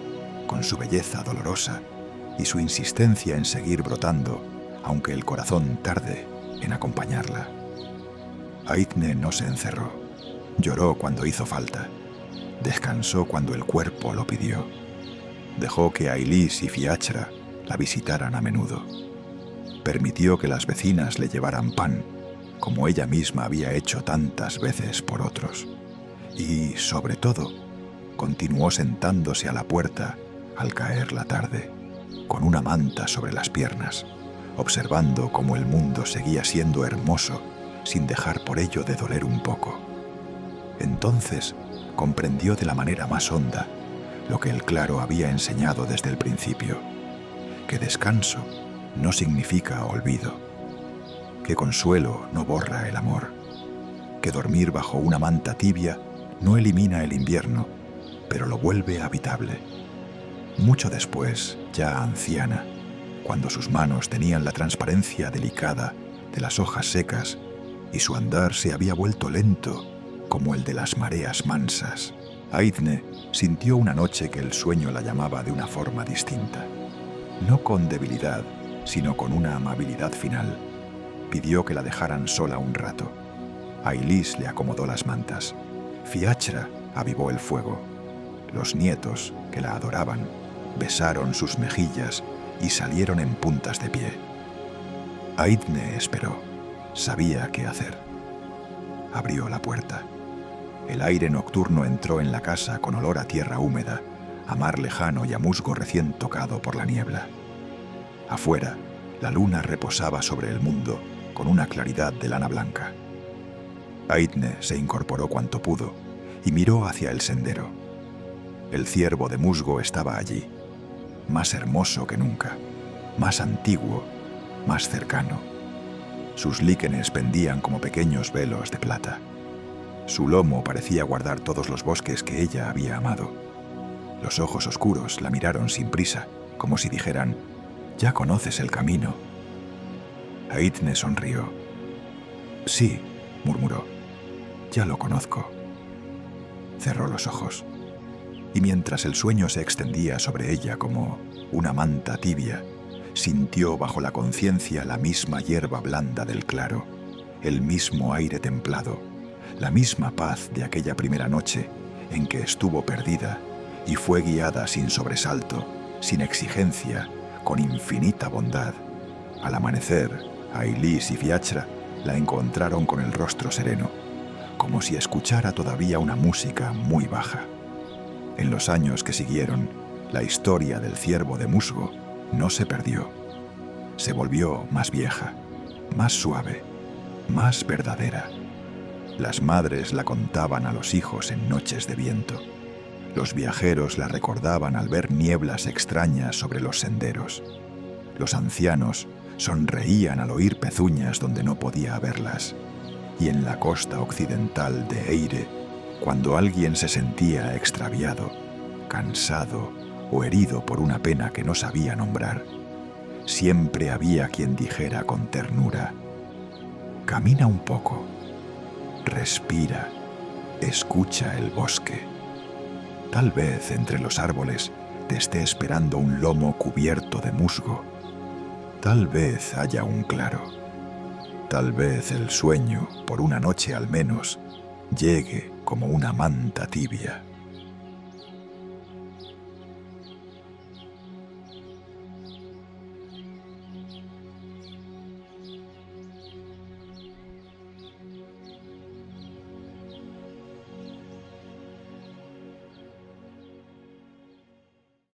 con su belleza dolorosa y su insistencia en seguir brotando, aunque el corazón tarde en acompañarla. Aithne no se encerró. Lloró cuando hizo falta. Descansó cuando el cuerpo lo pidió. Dejó que Ailis y Fiachra la visitaran a menudo. Permitió que las vecinas le llevaran pan, como ella misma había hecho tantas veces por otros. Y, sobre todo, continuó sentándose a la puerta al caer la tarde, con una manta sobre las piernas, observando cómo el mundo seguía siendo hermoso sin dejar por ello de doler un poco. Entonces comprendió de la manera más honda lo que el claro había enseñado desde el principio, que descanso no significa olvido, que consuelo no borra el amor, que dormir bajo una manta tibia no elimina el invierno, pero lo vuelve habitable. Mucho después, ya anciana, cuando sus manos tenían la transparencia delicada de las hojas secas y su andar se había vuelto lento como el de las mareas mansas, Aithne sintió una noche que el sueño la llamaba de una forma distinta. No con debilidad, sino con una amabilidad final. Pidió que la dejaran sola un rato. Ailis le acomodó las mantas. Fiachra avivó el fuego. Los nietos, que la adoraban, besaron sus mejillas y salieron en puntas de pie. Aithne esperó. Sabía qué hacer. Abrió la puerta. El aire nocturno entró en la casa con olor a tierra húmeda, a mar lejano y a musgo recién tocado por la niebla. Afuera, la luna reposaba sobre el mundo con una claridad de lana blanca. Aithne se incorporó cuanto pudo y miró hacia el sendero. El ciervo de musgo estaba allí, más hermoso que nunca, más antiguo, más cercano. Sus líquenes pendían como pequeños velos de plata. Su lomo parecía guardar todos los bosques que ella había amado. Los ojos oscuros la miraron sin prisa, como si dijeran: «Ya conoces el camino». Aithne sonrió. «Sí», murmuró, «ya lo conozco». Cerró los ojos, y mientras el sueño se extendía sobre ella como una manta tibia, sintió bajo la conciencia la misma hierba blanda del claro, el mismo aire templado, la misma paz de aquella primera noche en que estuvo perdida y fue guiada sin sobresalto, sin exigencia, con infinita bondad. Al amanecer, Ailis y Fiachra la encontraron con el rostro sereno, como si escuchara todavía una música muy baja. En los años que siguieron, la historia del ciervo de musgo no se perdió. Se volvió más vieja, más suave, más verdadera. Las madres la contaban a los hijos en noches de viento. Los viajeros la recordaban al ver nieblas extrañas sobre los senderos. Los ancianos sonreían al oír pezuñas donde no podía haberlas. Y en la costa occidental de Eire, cuando alguien se sentía extraviado, cansado o herido por una pena que no sabía nombrar, siempre había quien dijera con ternura: «Camina un poco, respira, escucha el bosque, Tal vez entre los árboles te esté esperando un lomo cubierto de musgo. Tal vez haya un claro. Tal vez el sueño, por una noche al menos, llegue como una manta tibia.